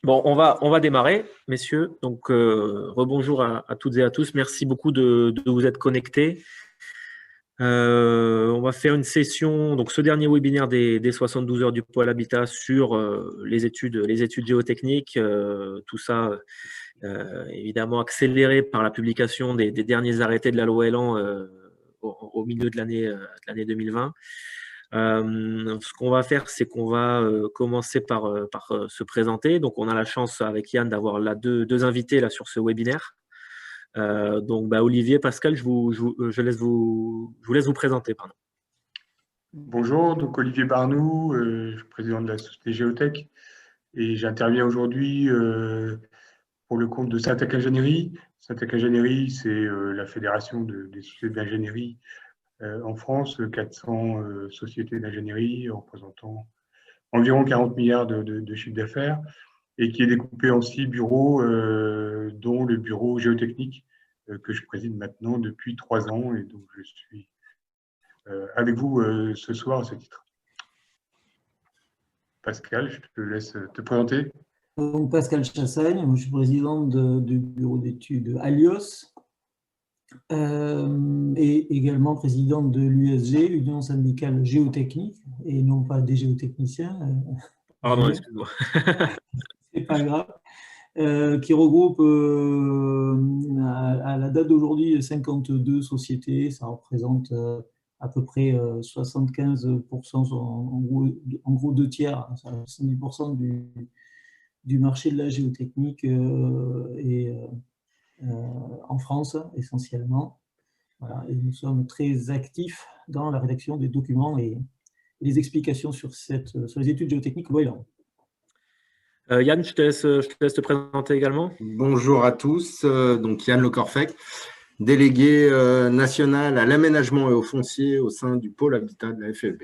Bon, on va démarrer, messieurs. Donc, rebonjour à toutes et à tous. Merci beaucoup de vous être connectés. On va faire une session, donc ce dernier webinaire des 72 heures du pôle habitat sur les études géotechniques. Tout ça, évidemment, accéléré par la publication des derniers arrêtés de la loi Elan au milieu de l'année 2020. Ce qu'on va faire, c'est qu'on va commencer par se présenter. Donc, on a la chance avec Yann d'avoir là deux invités là, sur ce webinaire. Donc, Olivier, Pascal, je vous laisse vous présenter. Pardon. Bonjour, donc Olivier Barnoux, je suis président de la société Géotech et j'interviens aujourd'hui pour le compte de Syntec Ingénierie. Syntec Ingénierie, c'est la fédération des sociétés d'ingénierie en France, 400 sociétés d'ingénierie représentant environ 40 milliards de chiffre d'affaires et qui est découpée en 6 bureaux, dont le bureau géotechnique que je préside maintenant depuis 3 ans et donc je suis avec vous ce soir à ce titre. Pascal, je te laisse te présenter. Donc, Pascal Chassagne, je suis président du bureau d'études Alios et également président de l'USG, Union syndicale géotechnique, et non pas des géotechniciens. Pardon, excuse-moi. C'est pas grave. Qui regroupe à la date d'aujourd'hui 52 sociétés. Ça représente à peu près 75%, en gros 2 tiers, 70% du marché de la géotechnique en France essentiellement. Voilà. Et nous sommes très actifs dans la rédaction des documents et les explications sur les études géotechniques loi Elan. Yann, je te laisse te présenter également. Bonjour à tous, donc Yann Le Corfec, délégué national à l'aménagement et au foncier au sein du pôle habitat de la FFB.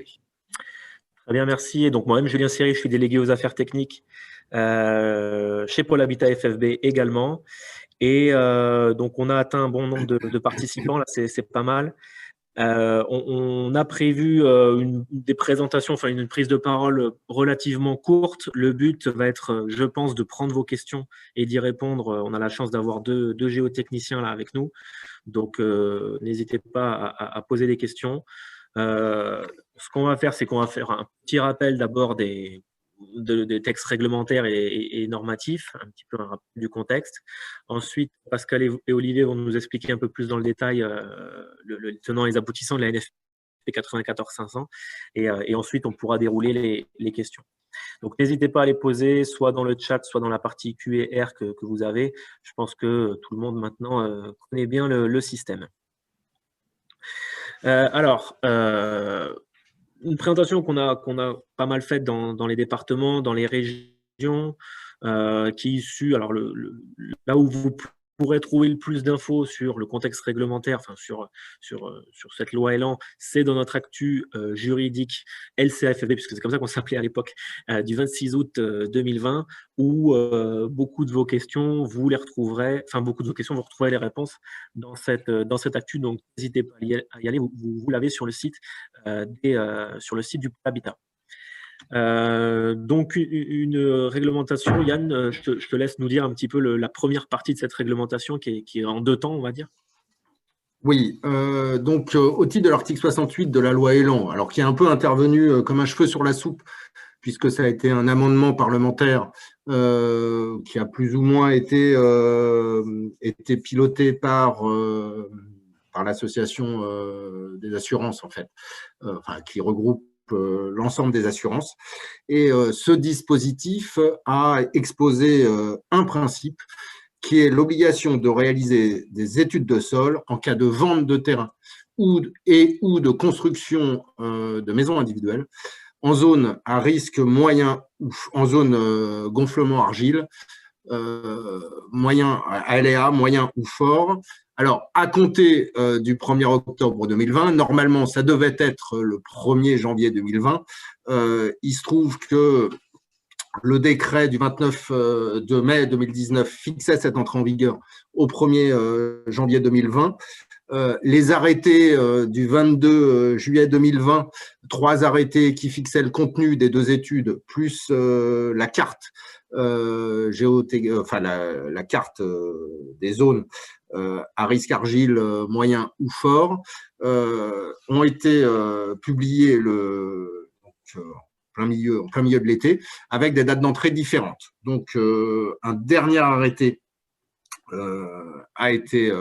Très bien, merci. Et donc moi-même, Julien Siri, je suis délégué aux affaires techniques chez Pôle Habitat FFB également. Et donc on a atteint un bon nombre de participants, là c'est pas mal. On a prévu des présentations, enfin une prise de parole relativement courte. Le but va être, je pense, de prendre vos questions et d'y répondre. On a la chance d'avoir deux géotechniciens là avec nous, donc n'hésitez pas à poser des questions. Ce qu'on va faire, c'est qu'on va faire un petit rappel d'abord des textes réglementaires et normatifs, un petit peu un rappel du contexte. Ensuite, Pascal et Olivier vont nous expliquer un peu plus dans le détail le tenant et les aboutissants de la NFP 94-500 et ensuite on pourra dérouler les questions. Donc n'hésitez pas à les poser soit dans le chat, soit dans la partie Q&R que vous avez. Je pense que tout le monde maintenant connaît bien le système. Une présentation qu'on a pas mal faite dans les départements, dans les régions, qui est issue, alors là où vous pourrez trouver le plus d'infos sur le contexte réglementaire, enfin sur cette loi Elan, c'est dans notre actu juridique LCFFB, puisque c'est comme ça qu'on s'appelait à l'époque, du 26 août 2020, où beaucoup de vos questions, vous les retrouverez, enfin beaucoup de vos questions, vous retrouverez les réponses dans cette actu, donc n'hésitez pas à y aller, vous l'avez sur le site du Habitat. Donc une réglementation, Yann, je te laisse nous dire un petit peu la première partie de cette réglementation qui est en 2 temps, on va dire. Oui, donc au titre de l'article 68 de la loi Elan, alors qui est un peu intervenu comme un cheveu sur la soupe, puisque ça a été un amendement parlementaire qui a plus ou moins été piloté par l'association des assurances, en fait, qui regroupe l'ensemble des assurances. Et ce dispositif a exposé un principe qui est l'obligation de réaliser des études de sol en cas de vente de terrain ou de construction de maisons individuelles en zone à risque moyen ou en zone gonflement argile, moyen aléa, moyen ou fort. Alors, à compter du 1er octobre 2020, normalement, ça devait être le 1er janvier 2020. Il se trouve que le décret du 29 de mai 2019 fixait cette entrée en vigueur au 1er janvier 2020. Les arrêtés du 22 juillet 2020, 3 arrêtés qui fixaient le contenu des 2 études, plus la carte la carte des zones à risque argile moyen ou fort, ont été publiés en plein milieu de l'été, avec des dates d'entrée différentes. Donc, un dernier arrêté a été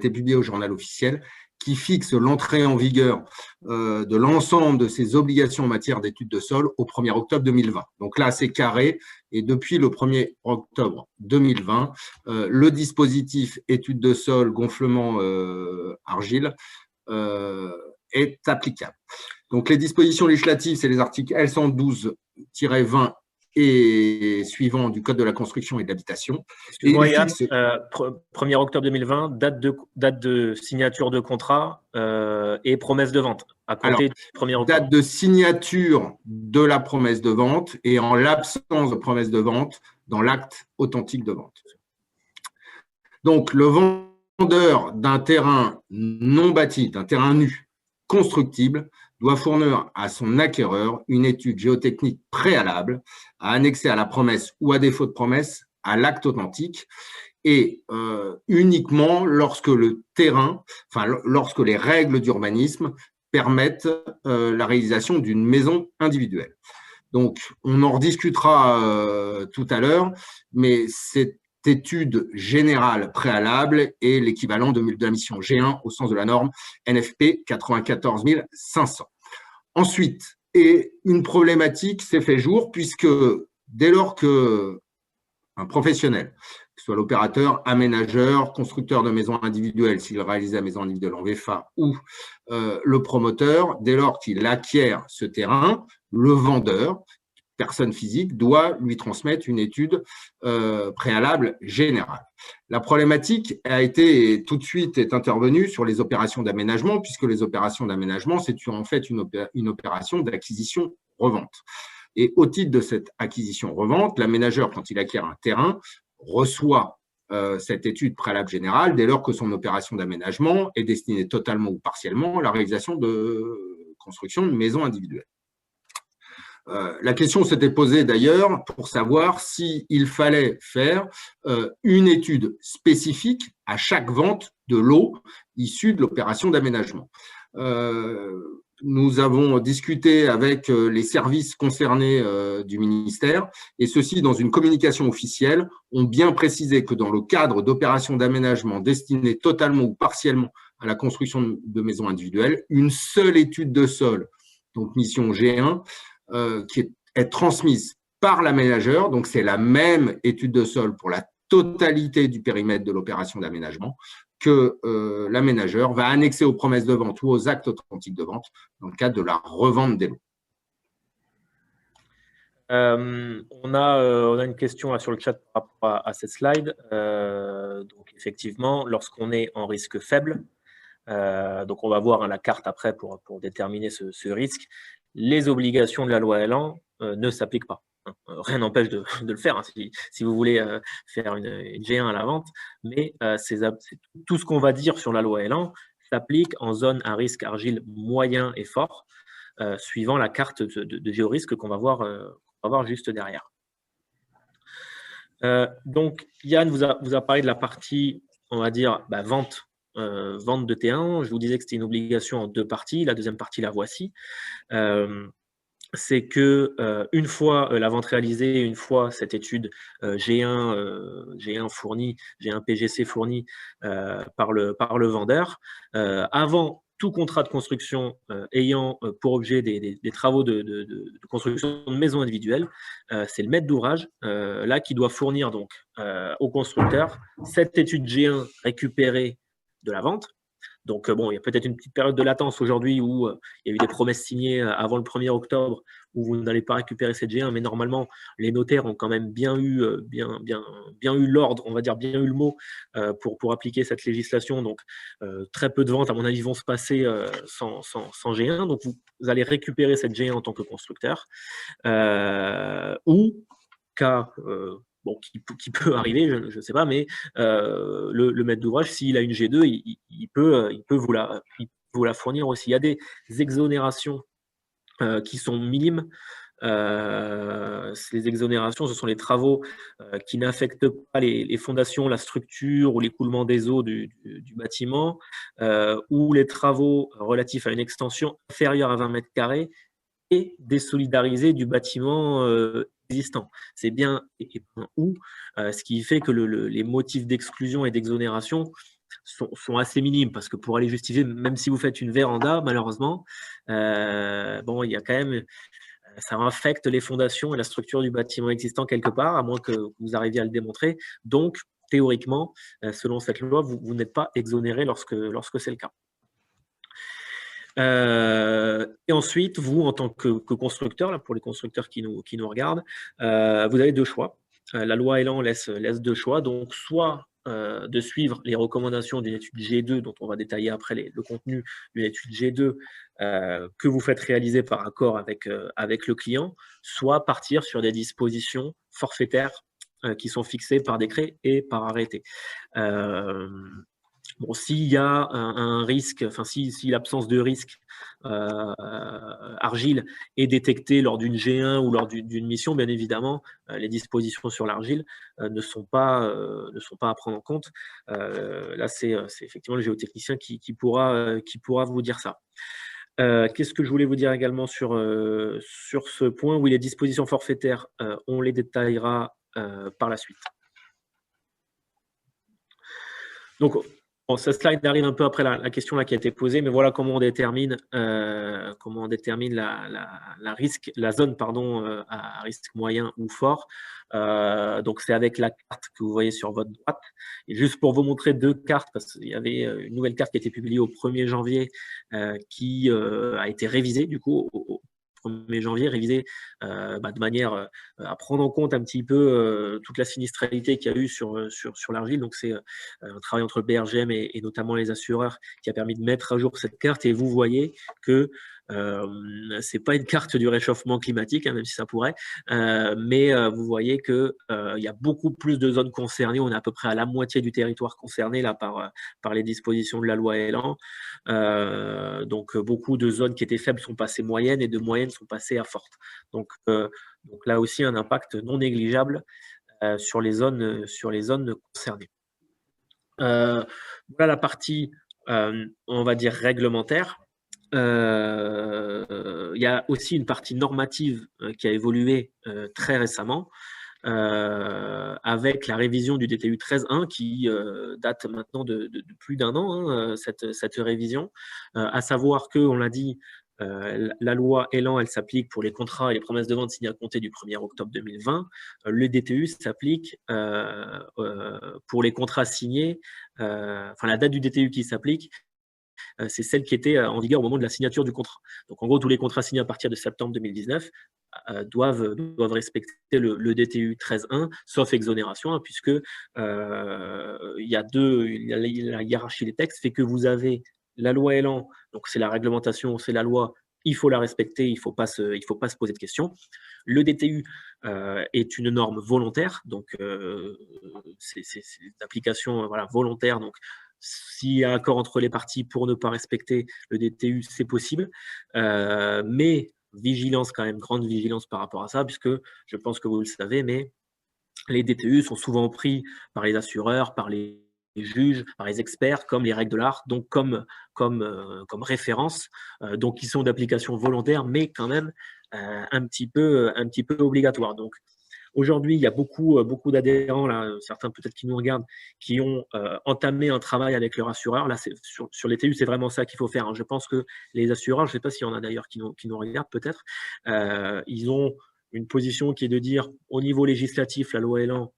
publié au journal officiel qui fixe l'entrée en vigueur de l'ensemble de ces obligations en matière d'études de sol au 1er octobre 2020. Donc là, c'est carré. Et depuis le 1er octobre 2020, le dispositif études de sol, gonflement argile est applicable. Donc, les dispositions législatives, c'est les articles L112-20 et suivant du Code de la construction et de l'habitation. Excuse-moi, Yann, 1er octobre 2020, date de signature de contrat et promesse de vente. À compter du 1er octobre. Date de signature de la promesse de vente et en l'absence de promesse de vente dans l'acte authentique de vente. Donc, le vendeur d'un terrain non bâti, d'un terrain nu, constructible, doit fournir à son acquéreur une étude géotechnique préalable à annexer à la promesse ou à défaut de promesse à l'acte authentique et uniquement lorsque lorsque les règles d'urbanisme permettent la réalisation d'une maison individuelle. Donc, on en rediscutera tout à l'heure, mais cette étude générale préalable est l'équivalent de la mission G1 au sens de la norme NFP 94 500. Ensuite, une problématique s'est fait jour puisque dès lors qu'un professionnel, que ce soit l'opérateur, aménageur, constructeur de maisons individuelles, s'il réalise la maison individuelle en VFA, ou le promoteur, dès lors qu'il acquiert ce terrain, le vendeur, personne physique, doit lui transmettre une étude préalable générale. La problématique tout de suite est intervenue sur les opérations d'aménagement, puisque les opérations d'aménagement, c'est en fait une opération d'acquisition-revente. Et au titre de cette acquisition-revente, l'aménageur, quand il acquiert un terrain, reçoit cette étude préalable générale dès lors que son opération d'aménagement est destinée totalement ou partiellement à la réalisation de construction de maisons individuelles. La question s'était posée d'ailleurs pour savoir s'il fallait faire une étude spécifique à chaque vente de lot issue de l'opération d'aménagement. Nous avons discuté avec les services concernés du ministère et ceux-ci, dans une communication officielle, ont bien précisé que dans le cadre d'opérations d'aménagement destinées totalement ou partiellement à la construction de maisons individuelles, une seule étude de sol, donc mission G1, qui est transmise par l'aménageur, donc c'est la même étude de sol pour la totalité du périmètre de l'opération d'aménagement que l'aménageur va annexer aux promesses de vente ou aux actes authentiques de vente dans le cadre de la revente des lots. On a une question sur le chat par rapport à cette slide. Donc effectivement, lorsqu'on est en risque faible, donc on va voir la carte après pour déterminer ce risque, les obligations de la loi Elan ne s'appliquent pas. Rien n'empêche de le faire si vous voulez faire une G1 à la vente, mais tout ce qu'on va dire sur la loi Elan s'applique en zone à risque argile moyen et fort, suivant la carte de géorisque qu'on va voir juste derrière. Donc Yann vous a parlé de la partie, on va dire, vente de T1. Je vous disais que c'était une obligation en 2 parties. La deuxième partie, la voici. C'est que une fois la vente réalisée, une fois cette étude G1 fournie, G1 PGC fournie par le vendeur, avant tout contrat de construction ayant pour objet des travaux de construction de maisons individuelles, c'est le maître d'ouvrage là qui doit fournir donc au constructeur cette étude G1 récupérée de la vente. Donc, bon, il y a peut-être une petite période de latence aujourd'hui où il y a eu des promesses signées avant le 1er octobre où vous n'allez pas récupérer cette G1, mais normalement, les notaires ont quand même bien eu l'ordre, on va dire bien eu le mot pour appliquer cette législation. Donc, très peu de ventes, à mon avis, vont se passer sans G1. Donc, vous allez récupérer cette G1 en tant que constructeur ou cas qui peut arriver, je ne sais pas, mais le maître d'ouvrage, s'il a une G2, il peut vous la fournir aussi. Il y a des exonérations qui sont minimes. Les exonérations, ce sont les travaux qui n'affectent pas les fondations, la structure ou l'écoulement des eaux du bâtiment, ou les travaux relatifs à une extension inférieure à 20 mètres carrés et désolidariser du bâtiment existant. C'est bien et point ou, ce qui fait que les motifs d'exclusion et d'exonération sont assez minimes, parce que pour aller justifier, même si vous faites une véranda, malheureusement, bon, il y a quand même, ça affecte les fondations et la structure du bâtiment existant quelque part, à moins que vous arriviez à le démontrer. Donc, théoriquement, selon cette loi, vous n'êtes pas exonéré lorsque c'est le cas. Et ensuite, vous, en tant que constructeur, là, pour les constructeurs qui nous regardent, vous avez deux choix. La loi Elan laisse deux choix. Donc, soit de suivre les recommandations d'une étude G2, dont on va détailler après le contenu d'une étude G2 que vous faites réaliser par accord avec le client, soit partir sur des dispositions forfaitaires qui sont fixées par décret et par arrêté. Bon, s'il y a un risque, enfin si l'absence de risque argile est détectée lors d'une G1 ou lors d'une mission, bien évidemment, les dispositions sur l'argile ne sont pas à prendre en compte. Là, c'est effectivement le géotechnicien qui pourra vous dire ça. Qu'est-ce que je voulais vous dire également sur ce point? Oui, les dispositions forfaitaires, on les détaillera par la suite. Donc, bon, ce slide arrive un peu après la question là qui a été posée, mais voilà comment on détermine la zone à risque moyen ou fort. Donc c'est avec la carte que vous voyez sur votre droite. Et juste pour vous montrer deux cartes, parce qu'il y avait une nouvelle carte qui a été publiée au 1er janvier qui a été révisée du coup au 1er janvier, révisée de manière à prendre en compte un petit peu toute la sinistralité qu'il y a eu sur l'argile. Donc c'est un travail entre le BRGM et notamment les assureurs qui a permis de mettre à jour cette carte. Et vous voyez que c'est pas une carte du réchauffement climatique, hein, même si ça pourrait, mais vous voyez que il y a beaucoup plus de zones concernées. On est à peu près à la moitié du territoire concerné là par les dispositions de la loi Elan. Donc beaucoup de zones qui étaient faibles sont passées moyennes et de moyennes sont passées à fortes. Donc là aussi un impact non négligeable sur les zones concernées. Voilà la partie, on va dire, réglementaire. Il y a aussi une partie normative qui a évolué très récemment avec la révision du DTU 13.1 qui date maintenant de plus d'1 an, hein, cette révision, à savoir que, on l'a dit, la loi Elan, elle s'applique pour les contrats et les promesses de vente signées à compter du 1er octobre 2020. Le DTU s'applique pour les contrats signés, enfin la date du DTU qui s'applique, c'est celle qui était en vigueur au moment de la signature du contrat. Donc en gros, tous les contrats signés à partir de septembre 2019 doivent respecter le DTU 13.1, sauf exonération, hein, puisque la hiérarchie des textes fait que vous avez la loi Elan, donc c'est la réglementation, c'est la loi, il faut la respecter, il ne faut pas se poser de questions. Le DTU est une norme volontaire, donc c'est d'application volontaire, donc s'il y a accord entre les parties pour ne pas respecter le DTU, c'est possible, mais vigilance quand même, grande vigilance par rapport à ça, puisque je pense que vous le savez, mais les DTU sont souvent pris par les assureurs, par les juges, par les experts, comme les règles de l'art, donc comme référence, donc qui sont d'application volontaire, mais quand même un petit peu obligatoire. Donc aujourd'hui, il y a beaucoup d'adhérents, là, certains peut-être qui nous regardent, qui ont entamé un travail avec leur assureur. Là, sur les TU, c'est vraiment ça qu'il faut faire, hein. Je pense que les assureurs, je ne sais pas s'il y en a d'ailleurs qui nous regardent peut-être, ils ont une position qui est de dire, au niveau législatif, la loi Elan,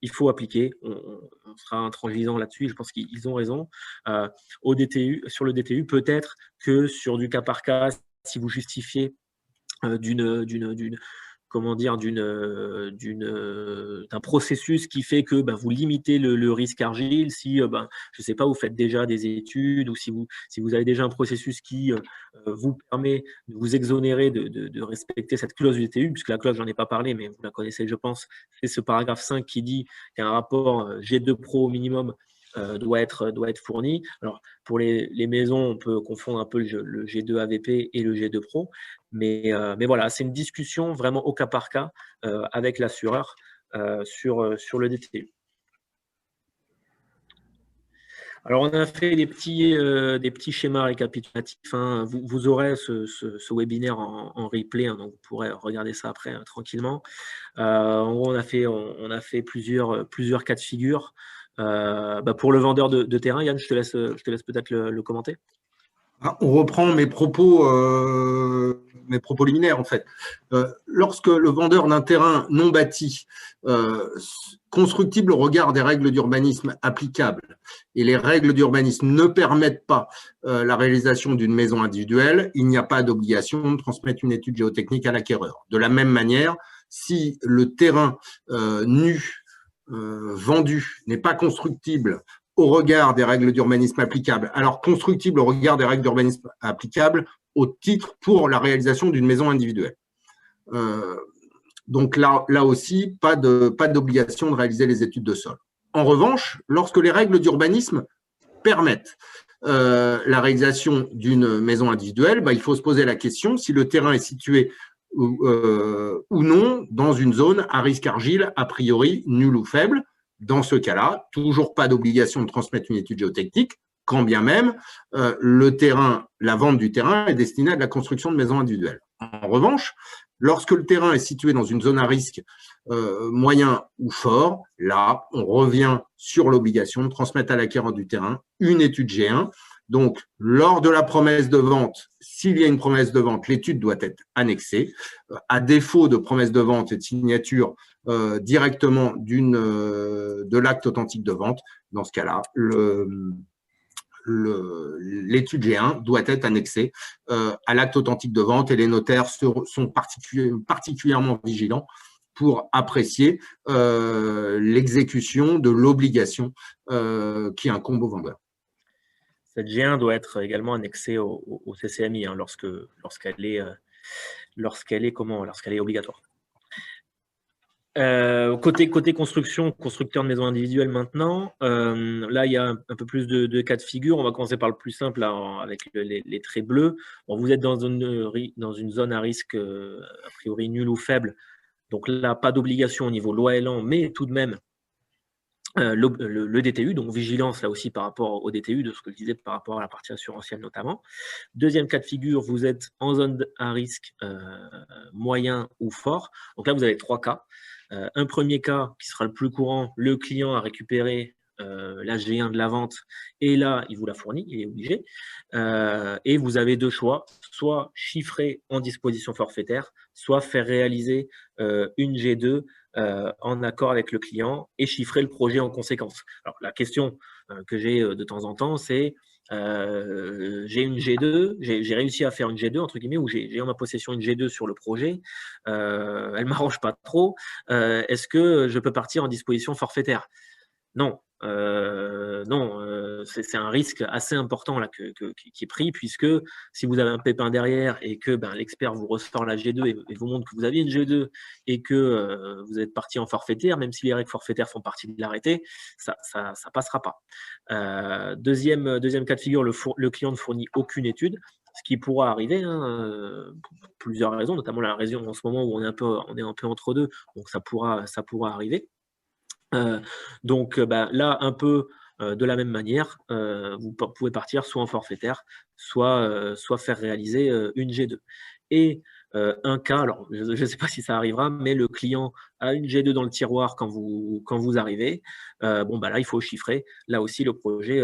il faut appliquer. On sera intransigeant là-dessus, je pense qu'ils ont raison. Sur le DTU, peut-être que sur du cas par cas, si vous justifiez d'une d'un processus qui fait que vous limitez le risque argile si, je ne sais pas, vous faites déjà des études ou si vous avez déjà un processus qui vous permet de vous exonérer de respecter cette clause du DTU, puisque la clause, j'en ai pas parlé, mais vous la connaissez, je pense, c'est ce paragraphe 5 qui dit qu'un rapport G2 Pro au minimum doit être fourni. Alors, pour les maisons, on peut confondre un peu le G2 AVP et le G2 Pro, mais voilà, c'est une discussion vraiment au cas par cas avec l'assureur sur le DTU. Alors, on a fait des petits schémas récapitulatifs. Hein. Vous aurez ce webinaire en replay, hein, donc vous pourrez regarder ça après tranquillement. En gros, on a fait plusieurs cas de figure. Pour le vendeur de terrain, Yann, je te laisse peut-être le commenter. On reprend mes propos liminaires en fait. Lorsque le vendeur d'un terrain non bâti, constructible au regard des règles d'urbanisme applicables, et les règles d'urbanisme ne permettent pas la réalisation d'une maison individuelle, il n'y a pas d'obligation de transmettre une étude géotechnique à l'acquéreur. De la même manière, si le terrain vendu n'est pas constructible au regard des règles d'urbanisme applicables, alors constructible au regard des règles d'urbanisme applicables au titre pour la réalisation d'une maison individuelle. Donc là aussi, pas d'obligation de réaliser les études de sol. En revanche, lorsque les règles d'urbanisme permettent la réalisation d'une maison individuelle, il faut se poser la question si le terrain est situé ou non dans une zone à risque argile a priori nul ou faible. Dans ce cas-là, toujours pas d'obligation de transmettre une étude géotechnique, quand bien même la vente du terrain est destinée à de la construction de maisons individuelles. En revanche, lorsque le terrain est situé dans une zone à risque moyen ou fort, là, on revient sur l'obligation de transmettre à l'acquéreur du terrain une étude G1. Donc, lors de la promesse de vente, s'il y a une promesse de vente, l'étude doit être annexée. À défaut de promesse de vente et de signature directement de l'acte authentique de vente, dans ce cas-là, l'étude G1 doit être annexée à l'acte authentique de vente et les notaires sont particulièrement vigilants pour apprécier l'exécution de l'obligation qui incombe au vendeur. Cette G1 doit être également annexée au CCMI hein, lorsqu'elle est obligatoire. Côté construction, constructeur de maisons individuelles maintenant, là il y a un peu plus de cas de figure. On va commencer par le plus simple là, avec les traits bleus. Bon, vous êtes dans une zone à risque a priori nul ou faible, donc là pas d'obligation au niveau loi Elan, mais tout de même le DTU, donc vigilance là aussi par rapport au DTU, de ce que je disais par rapport à la partie assurantielle notamment. Deuxième cas de figure, vous êtes en zone à risque moyen ou fort. Donc là, vous avez 3 cas. Un premier cas qui sera le plus courant, le client a récupéré la G1 de la vente et là, il vous la fournit, il est obligé. Et vous avez 2 choix, soit chiffrer en disposition forfaitaire, soit faire réaliser une G2 en accord avec le client et chiffrer le projet en conséquence. Alors, la question que j'ai de temps en temps, c'est j'ai une G2, j'ai réussi à faire une G2, entre guillemets, ou j'ai en ma possession une G2 sur le projet, elle ne m'arrange pas trop, est-ce que je peux partir en disposition forfaitaire ? Non, c'est un risque assez important là, qui est pris, puisque si vous avez un pépin derrière et que l'expert vous ressort la G2 et vous montre que vous aviez une G2 et que vous êtes parti en forfaitaire, même si les règles forfaitaires font partie de l'arrêté, ça passera pas. Deuxième cas de figure, le client ne fournit aucune étude, ce qui pourra arriver pour plusieurs raisons, notamment la raison en ce moment où on est un peu entre deux, donc ça pourra arriver. Donc là, un peu de la même manière, vous pouvez partir soit en forfaitaire, soit faire réaliser une G2. Et un cas, alors je ne sais pas si ça arrivera, mais le client a une G2 dans le tiroir quand vous arrivez. Là, il faut chiffrer là aussi le projet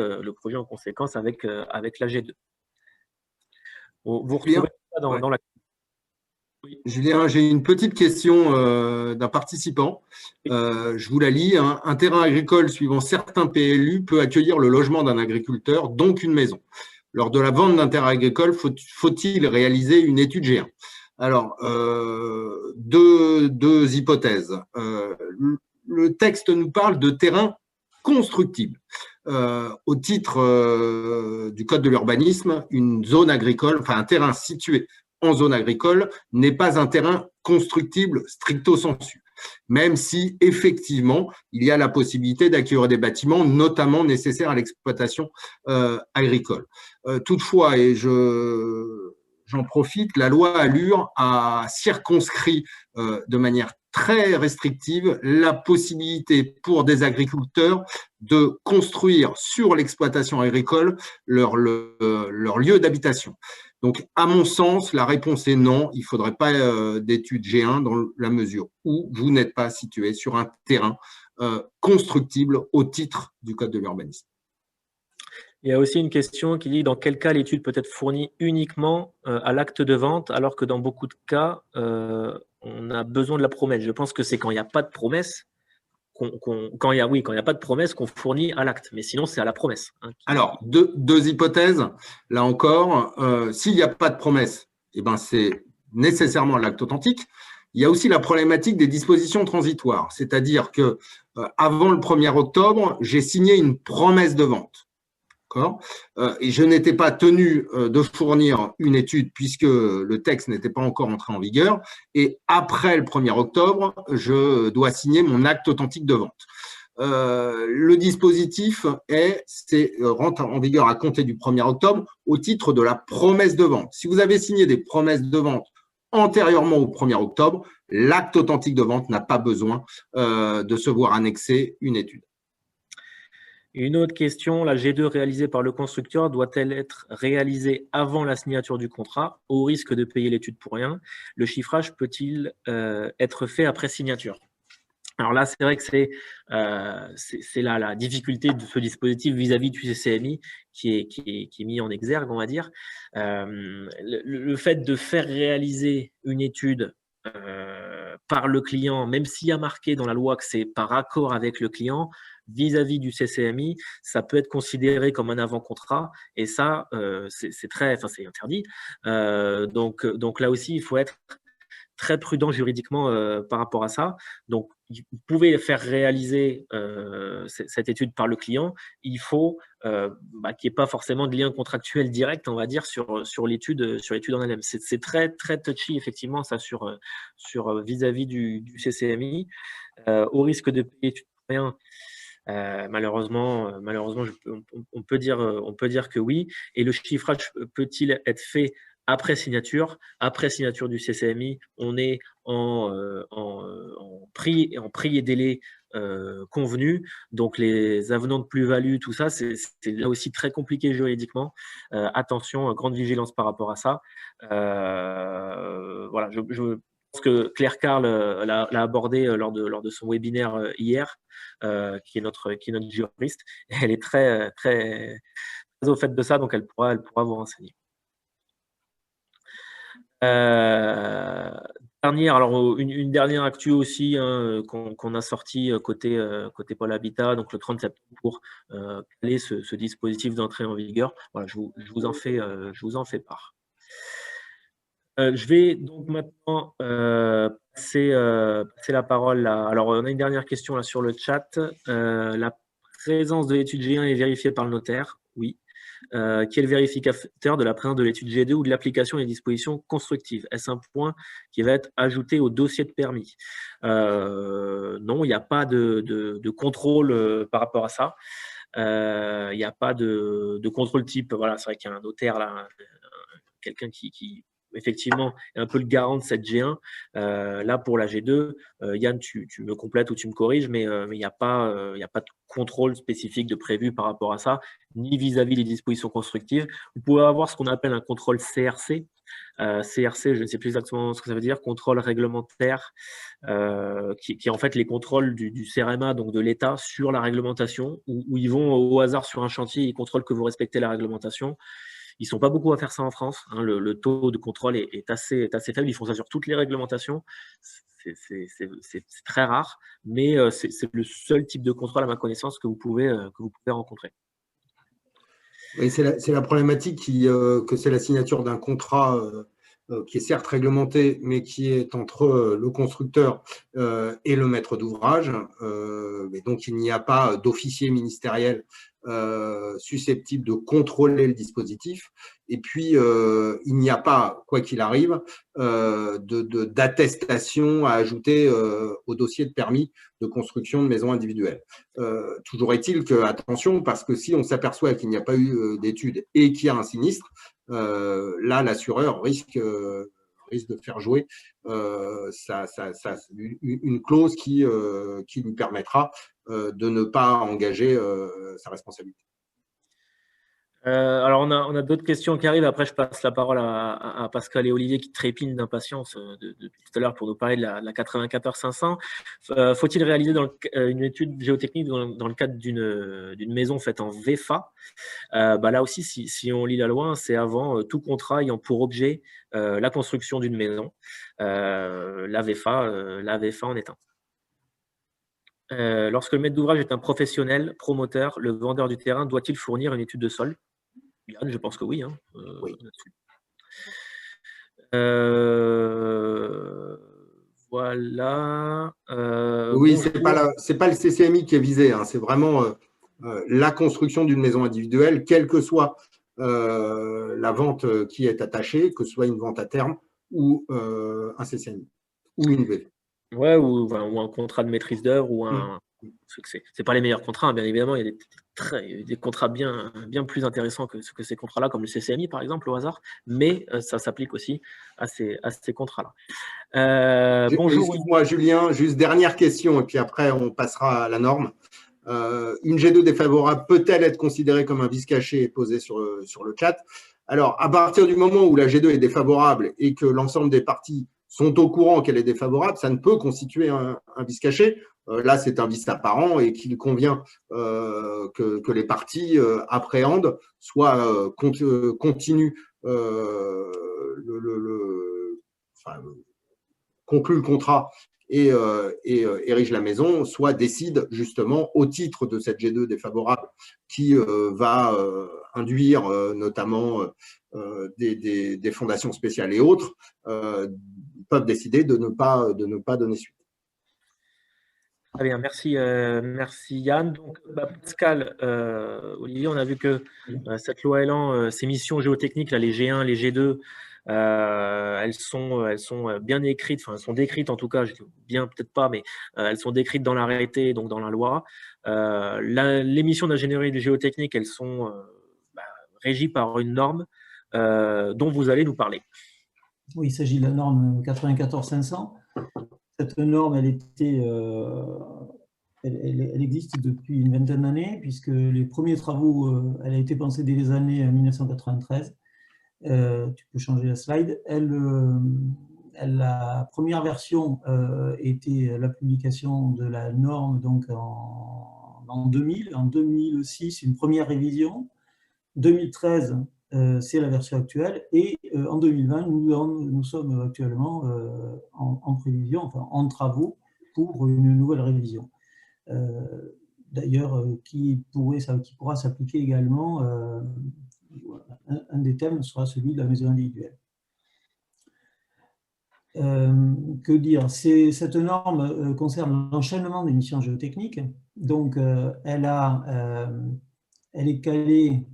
en conséquence avec la G2. Vous retrouvez ça dans la... Oui. Julien, j'ai une petite question d'un participant. Je vous la lis. Hein. Un terrain agricole suivant certains PLU peut accueillir le logement d'un agriculteur, donc une maison. Lors de la vente d'un terrain agricole, faut-il réaliser une étude G1 ? Alors, deux hypothèses. Le texte nous parle de terrain constructible. Au titre du Code de l'urbanisme, une zone agricole, enfin un terrain situé en zone agricole n'est pas un terrain constructible stricto sensu, même si effectivement il y a la possibilité d'accueillir des bâtiments, notamment nécessaires à l'exploitation agricole. Toutefois, et j'en profite, la loi Allure a circonscrit de manière très restrictive la possibilité pour des agriculteurs de construire sur l'exploitation agricole leur lieu d'habitation. Donc, à mon sens, la réponse est non, il ne faudrait pas d'étude G1 dans la mesure où vous n'êtes pas situé sur un terrain constructible au titre du Code de l'urbanisme. Il y a aussi une question qui dit dans quel cas l'étude peut être fournie uniquement à l'acte de vente, alors que dans beaucoup de cas, on a besoin de la promesse. Je pense que c'est quand il n'y a pas de promesse, quand il n'y a pas de promesse qu'on fournit à l'acte. Mais sinon, c'est à la promesse. Hein, Alors, deux hypothèses. Là encore, s'il n'y a pas de promesse, eh ben, c'est nécessairement l'acte authentique. Il y a aussi la problématique des dispositions transitoires. C'est-à-dire que avant le 1er octobre, j'ai signé une promesse de vente. Et je n'étais pas tenu de fournir une étude puisque le texte n'était pas encore entré en vigueur. Et après le 1er octobre, je dois signer mon acte authentique de vente. Le dispositif rentre en vigueur à compter du 1er octobre au titre de la promesse de vente. Si vous avez signé des promesses de vente antérieurement au 1er octobre, l'acte authentique de vente n'a pas besoin de se voir annexer une étude. Une autre question, la G2 réalisée par le constructeur doit-elle être réalisée avant la signature du contrat, au risque de payer l'étude pour rien? Le chiffrage peut-il être fait après signature? Alors là, c'est vrai que c'est la difficulté de ce dispositif vis-à-vis du CCMI qui est mis en exergue, on va dire. Le fait de faire réaliser une étude par le client, même s'il y a marqué dans la loi que c'est par accord avec le client, vis-à-vis du CCMI, ça peut être considéré comme un avant-contrat et ça, c'est interdit. Donc là aussi, il faut être très prudent juridiquement par rapport à ça. Donc, vous pouvez faire réaliser cette étude par le client. Il faut qu'il n'y ait pas forcément de lien contractuel direct, on va dire, sur l'étude en elle-même. C'est très, très touchy, effectivement, ça, sur vis-à-vis du CCMI. Au risque de payer l'étude pour rien, malheureusement, on peut dire que oui. Et le chiffrage peut-il être fait après signature du CCMI? On est en prix et délai convenu. Donc, les avenants de plus-value, tout ça, c'est là aussi très compliqué juridiquement. Attention, grande vigilance par rapport à ça. Voilà, je pense que Claire Carl l'a abordé lors de son webinaire hier, qui est notre juriste. Elle est très, très, très au fait de ça, donc elle pourra vous renseigner. Une dernière actu aussi qu'on a sorti côté Pôle Habitat, donc le 30 septembre, pour caler ce dispositif d'entrée en vigueur. Voilà, je vous en fais part. Je vais donc maintenant passer la parole à… Alors, on a une dernière question là sur le chat. La présence de l'étude G1 est vérifiée par le notaire? Oui. Qui est le vérificateur de la présence de l'étude G2 ou de l'application des dispositions constructives? Est-ce un point qui va être ajouté au dossier de permis? Non, il n'y a pas de contrôle par rapport à ça. Il n'y a pas de contrôle type. Voilà, c'est vrai qu'il y a un notaire là, quelqu'un qui effectivement est un peu le garant de cette G1. Là, pour la G2, Yann, tu me complètes ou tu me corriges, mais il n'y a pas de contrôle spécifique de prévu par rapport à ça, ni vis-à-vis des dispositions constructives. Vous pouvez avoir ce qu'on appelle un contrôle CRC. CRC, je ne sais plus exactement ce que ça veut dire, contrôle réglementaire, qui est en fait les contrôles du CRMA, donc de l'État, sur la réglementation, où ils vont au hasard sur un chantier, ils contrôlent que vous respectez la réglementation. Ils ne sont pas beaucoup à faire ça en France. Hein. Le taux de contrôle est assez faible. Ils font ça sur toutes les réglementations. C'est très rare, mais c'est le seul type de contrôle, à ma connaissance, que vous pouvez rencontrer. Oui, c'est la problématique que c'est la signature d'un contrat qui est certes réglementé, mais qui est entre le constructeur et le maître d'ouvrage. Et donc, il n'y a pas d'officier ministériel susceptible de contrôler le dispositif. Et puis, il n'y a pas, quoi qu'il arrive, d'attestation à ajouter au dossier de permis de construction de maisons individuelles. Toujours est-il que, attention, parce que si on s'aperçoit qu'il n'y a pas eu d'études et qu'il y a un sinistre, là, l'assureur risque de faire jouer une clause qui lui permettra de ne pas engager sa responsabilité. Alors, on a d'autres questions qui arrivent. Après, je passe la parole à Pascal et Olivier qui trépignent d'impatience depuis tout à l'heure pour nous parler de la 94 500. Faut-il réaliser une étude géotechnique dans le cadre d'une maison faite en VFA? Là aussi, si on lit la loi, c'est avant tout contrat ayant pour objet la construction d'une maison. La VFA en est un. Lorsque le maître d'ouvrage est un professionnel, promoteur, le vendeur du terrain doit-il fournir une étude de sol? Yann, je pense que oui. Oui. Voilà. Oui, c'est pas le CCMI qui est visé, hein, c'est vraiment la construction d'une maison individuelle, quelle que soit la vente qui est attachée, que ce soit une vente à terme ou un CCMI ou une V. Ouais, ou un contrat de maîtrise d'œuvre ou un. C'est pas les meilleurs contrats, hein, bien évidemment. Il y a des contrats bien plus intéressants que ces contrats-là, comme le CCMI par exemple, au hasard. Mais ça s'applique aussi à ces contrats-là. Bonjour. Excuse-moi, Julien, juste dernière question, et puis après on passera à la norme. Une G2 défavorable peut-elle être considérée comme un vice caché et posée sur le chat? Alors, à partir du moment où la G2 est défavorable et que l'ensemble des parties sont au courant qu'elle est défavorable, ça ne peut constituer un vice caché. Là, c'est un vice apparent et qu'il convient que les parties appréhendent, soit continuent concluent le contrat et érigent la maison, soit décident justement au titre de cette G2 défavorable qui va induire notamment des fondations spéciales et autres, peuvent décider de ne pas donner suite. Très bien, merci Yann. Donc, Pascal, Olivier, on a vu que cette loi Elan, ces missions géotechniques, là, les G1, les G2, elles sont bien écrites, enfin elles sont décrites en tout cas, bien peut-être pas, mais elles sont décrites dans l'arrêté, donc dans la loi. Les missions d'ingénierie de géotechnique, elles sont régies par une norme dont vous allez nous parler. Oui, il s'agit de la norme 94 500. Cette norme, elle existe depuis une vingtaine d'années, puisque les premiers travaux, elle a été pensée dès les années 1993. Tu peux changer la slide. La première version était la publication de la norme donc en 2000. En 2006, une première révision. 2013, c'est la version actuelle. Et en 2020, nous sommes actuellement en prévision, enfin en travaux pour une nouvelle révision. D'ailleurs, qui pourra s'appliquer également. Un des thèmes sera celui de la maison individuelle. Que dire? Cette norme concerne l'enchaînement des missions géotechniques. Donc, elle est calée.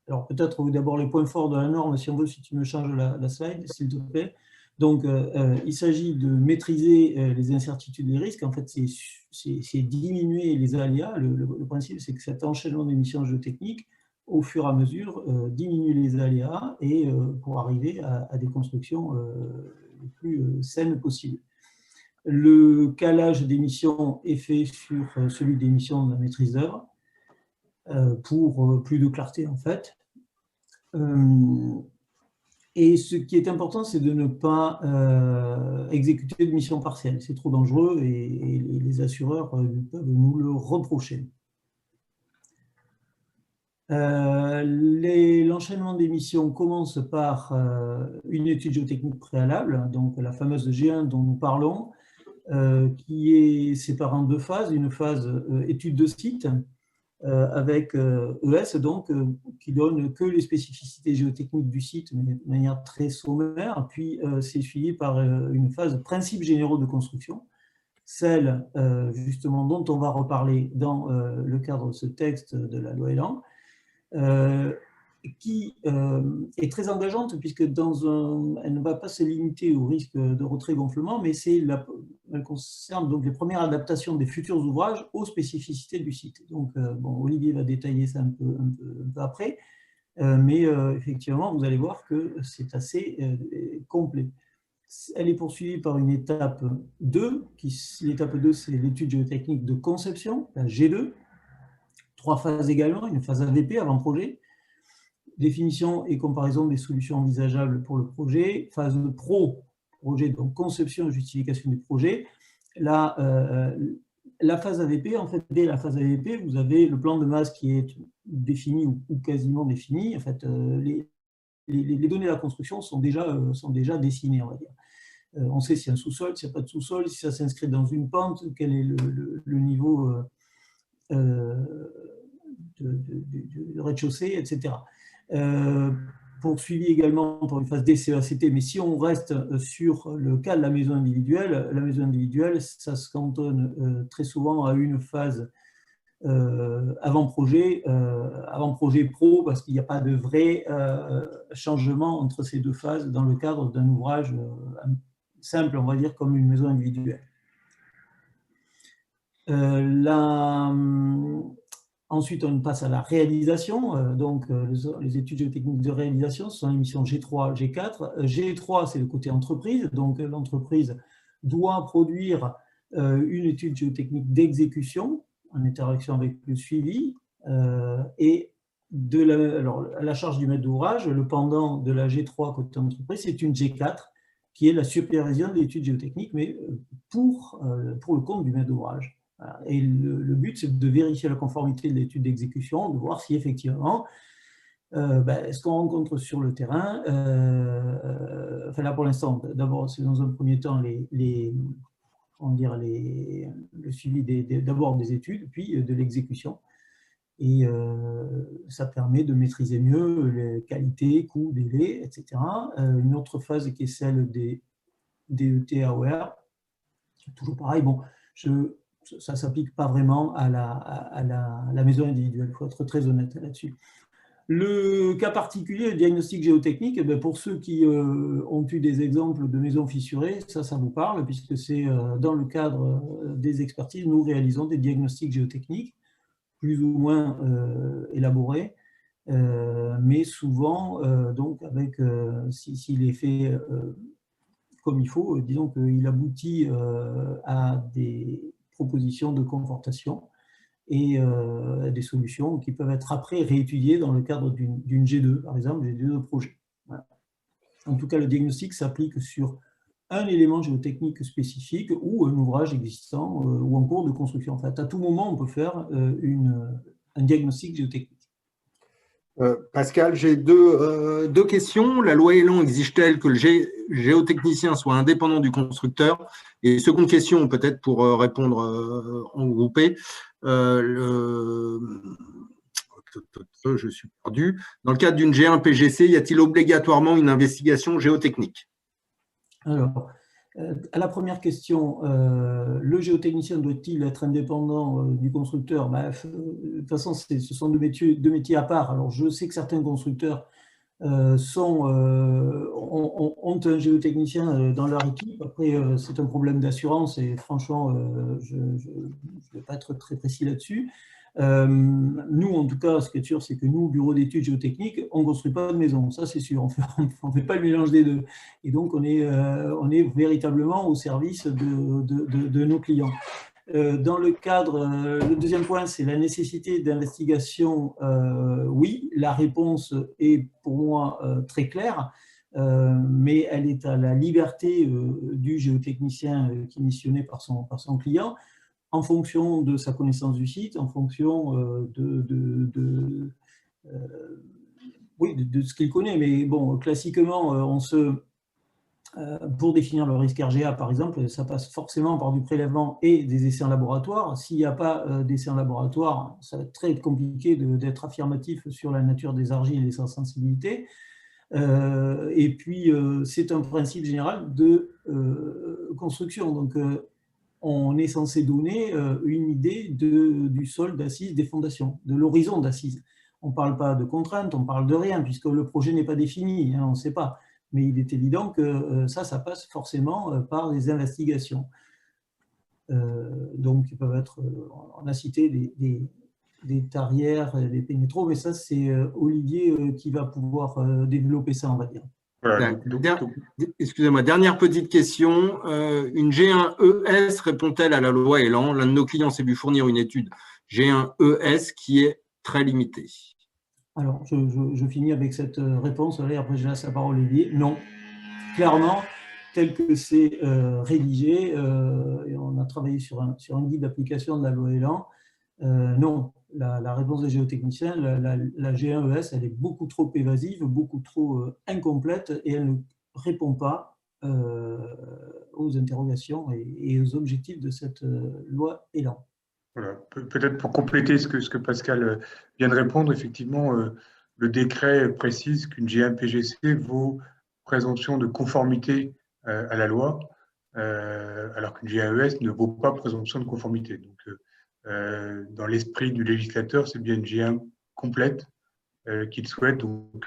Alors, peut-être d'abord les points forts de la norme, si on veut, si tu me changes la slide, s'il te plaît. Donc, il s'agit de maîtriser les incertitudes et les risques. En fait, c'est diminuer les aléas. Le principe, c'est que cet enchaînement des missions géotechniques, au fur et à mesure, diminue les aléas et pour arriver à des constructions les plus saines possibles. Le calage des missions est fait sur celui des missions de la maîtrise d'œuvre pour plus de clarté, en fait. Et ce qui est important, c'est de ne pas exécuter de missions partielles. C'est trop dangereux et les assureurs peuvent nous le reprocher. L'enchaînement des missions commence par une étude géotechnique préalable, donc la fameuse G1 dont nous parlons, qui est séparée en deux phases. Une phase étude de site avec ES, donc, qui donne que les spécificités géotechniques du site, mais de manière très sommaire. Puis, c'est suivi par une phase principes généraux de construction, celle justement dont on va reparler dans le cadre de ce texte de la loi Elan, qui est très engageante puisque elle ne va pas se limiter au risque de retrait-gonflement, mais elle concerne donc les premières adaptations des futurs ouvrages aux spécificités du site. Donc, bon, Olivier va détailler ça un peu après, mais effectivement, vous allez voir que c'est assez complet. Elle est poursuivie par une étape 2, l'étape 2, c'est l'étude géotechnique de conception, la G2, 3 phases également, une phase AVP avant projet, définition et comparaison des solutions envisageables pour le projet, phase pro, projet, donc conception et justification du projet. La phase AVP, en fait, dès la phase AVP, vous avez le plan de masse qui est défini ou quasiment défini. En fait, les données de la construction sont déjà dessinées, on va dire. On sait s'il y a un sous-sol, s'il n'y a pas de sous-sol, si ça s'inscrit dans une pente, quel est le niveau de rez-de-chaussée, etc. Poursuivi également pour une phase DCEACT, mais si on reste sur le cas de la maison individuelle, ça se cantonne très souvent à une phase avant-projet pro, parce qu'il n'y a pas de vrai changement entre ces deux phases dans le cadre d'un ouvrage simple, on va dire, comme une maison individuelle. Ensuite, on passe à la réalisation. Donc, les études géotechniques de réalisation, ce sont les missions G3, G4. G3, c'est le côté entreprise. Donc, l'entreprise doit produire une étude géotechnique d'exécution en interaction avec le suivi. Et à la charge du maître d'ouvrage, le pendant de la G3 côté entreprise, c'est une G4 qui est la supervision de l'étude géotechnique, mais pour le compte du maître d'ouvrage. Et le but, c'est de vérifier la conformité de l'étude d'exécution, de voir si effectivement, ce qu'on rencontre sur le terrain, enfin là pour l'instant, d'abord, c'est dans un premier temps le suivi d'abord des études, puis de l'exécution. Et ça permet de maîtriser mieux les qualités, coûts, délais, etc. Une autre phase qui est celle des DET-AOR, toujours pareil, bon, ça ne s'applique pas vraiment à la maison individuelle, il faut être très honnête là-dessus. Le cas particulier, le diagnostic géotechnique, pour ceux qui ont eu des exemples de maisons fissurées, ça vous parle, puisque c'est dans le cadre des expertises, nous réalisons des diagnostics géotechniques, plus ou moins élaborés, mais souvent, donc, s'il est fait comme il faut, disons qu'il aboutit à des propositions de confortation et des solutions qui peuvent être après réétudiées dans le cadre d'une G2, par exemple, G2 de projet. Voilà. En tout cas, le diagnostic s'applique sur un élément géotechnique spécifique ou un ouvrage existant ou en cours de construction. En fait, à tout moment, on peut faire un diagnostic géotechnique. Pascal, j'ai deux questions. La loi Elan exige-t-elle que le géotechnicien soit indépendant du constructeur? Et seconde question, peut-être pour répondre en groupé, je suis perdu. Dans le cadre d'une G1 PGC, y a-t-il obligatoirement une investigation géotechnique? Alors, à la première question, le géotechnicien doit-il être indépendant du constructeur? De toute façon, ce sont deux métiers à part. Alors, je sais que certains constructeurs ont un géotechnicien dans leur équipe. Après, c'est un problème d'assurance et franchement, je ne vais pas être très précis là-dessus. Nous, en tout cas, ce qui est sûr, c'est que nous, bureau d'études géotechniques, on ne construit pas de maison, ça c'est sûr, on ne fait pas le mélange des deux. Et donc, on est véritablement au service de nos clients. Dans le cadre, le deuxième point, c'est la nécessité d'investigation. Oui, la réponse est pour moi très claire, mais elle est à la liberté du géotechnicien qui est missionné par son client, en fonction de sa connaissance du site, en fonction de ce qu'il connaît. Mais bon, classiquement, on se Pour définir le risque RGA, par exemple, ça passe forcément par du prélèvement et des essais en laboratoire. S'il n'y a pas d'essais en laboratoire, ça va être très compliqué d'être affirmatif sur la nature des argiles et sa sensibilité. Et puis, c'est un principe général de construction. Donc, on est censé donner une idée du sol d'assise des fondations, de l'horizon d'assise. On ne parle pas de contraintes, on parle de rien, puisque le projet n'est pas défini, hein, on ne sait pas. Mais il est évident que ça passe forcément par des investigations. Donc, ils peuvent être, on a cité des tarières, des pénétros, mais ça, c'est Olivier qui va pouvoir développer ça, on va dire. Voilà, excusez-moi, dernière petite question. Une G1ES répond-elle à la loi Elan? L'un de nos clients s'est vu fournir une étude G1ES qui est très limitée. Alors, je finis avec cette réponse, et après je laisse la parole à Olivier. Non, clairement, tel que c'est rédigé, et on a travaillé sur un guide d'application de la loi Elan, non, la réponse des géotechniciens, la G1ES, elle est beaucoup trop évasive, beaucoup trop incomplète, et elle ne répond pas aux interrogations et aux objectifs de cette loi Elan. Voilà. Peut-être pour compléter ce que Pascal vient de répondre, effectivement, le décret précise qu'une G1 PGC vaut présomption de conformité à la loi, alors qu'une G1ES ne vaut pas présomption de conformité. Donc, dans l'esprit du législateur, c'est bien une G1 complète qu'il souhaite, donc,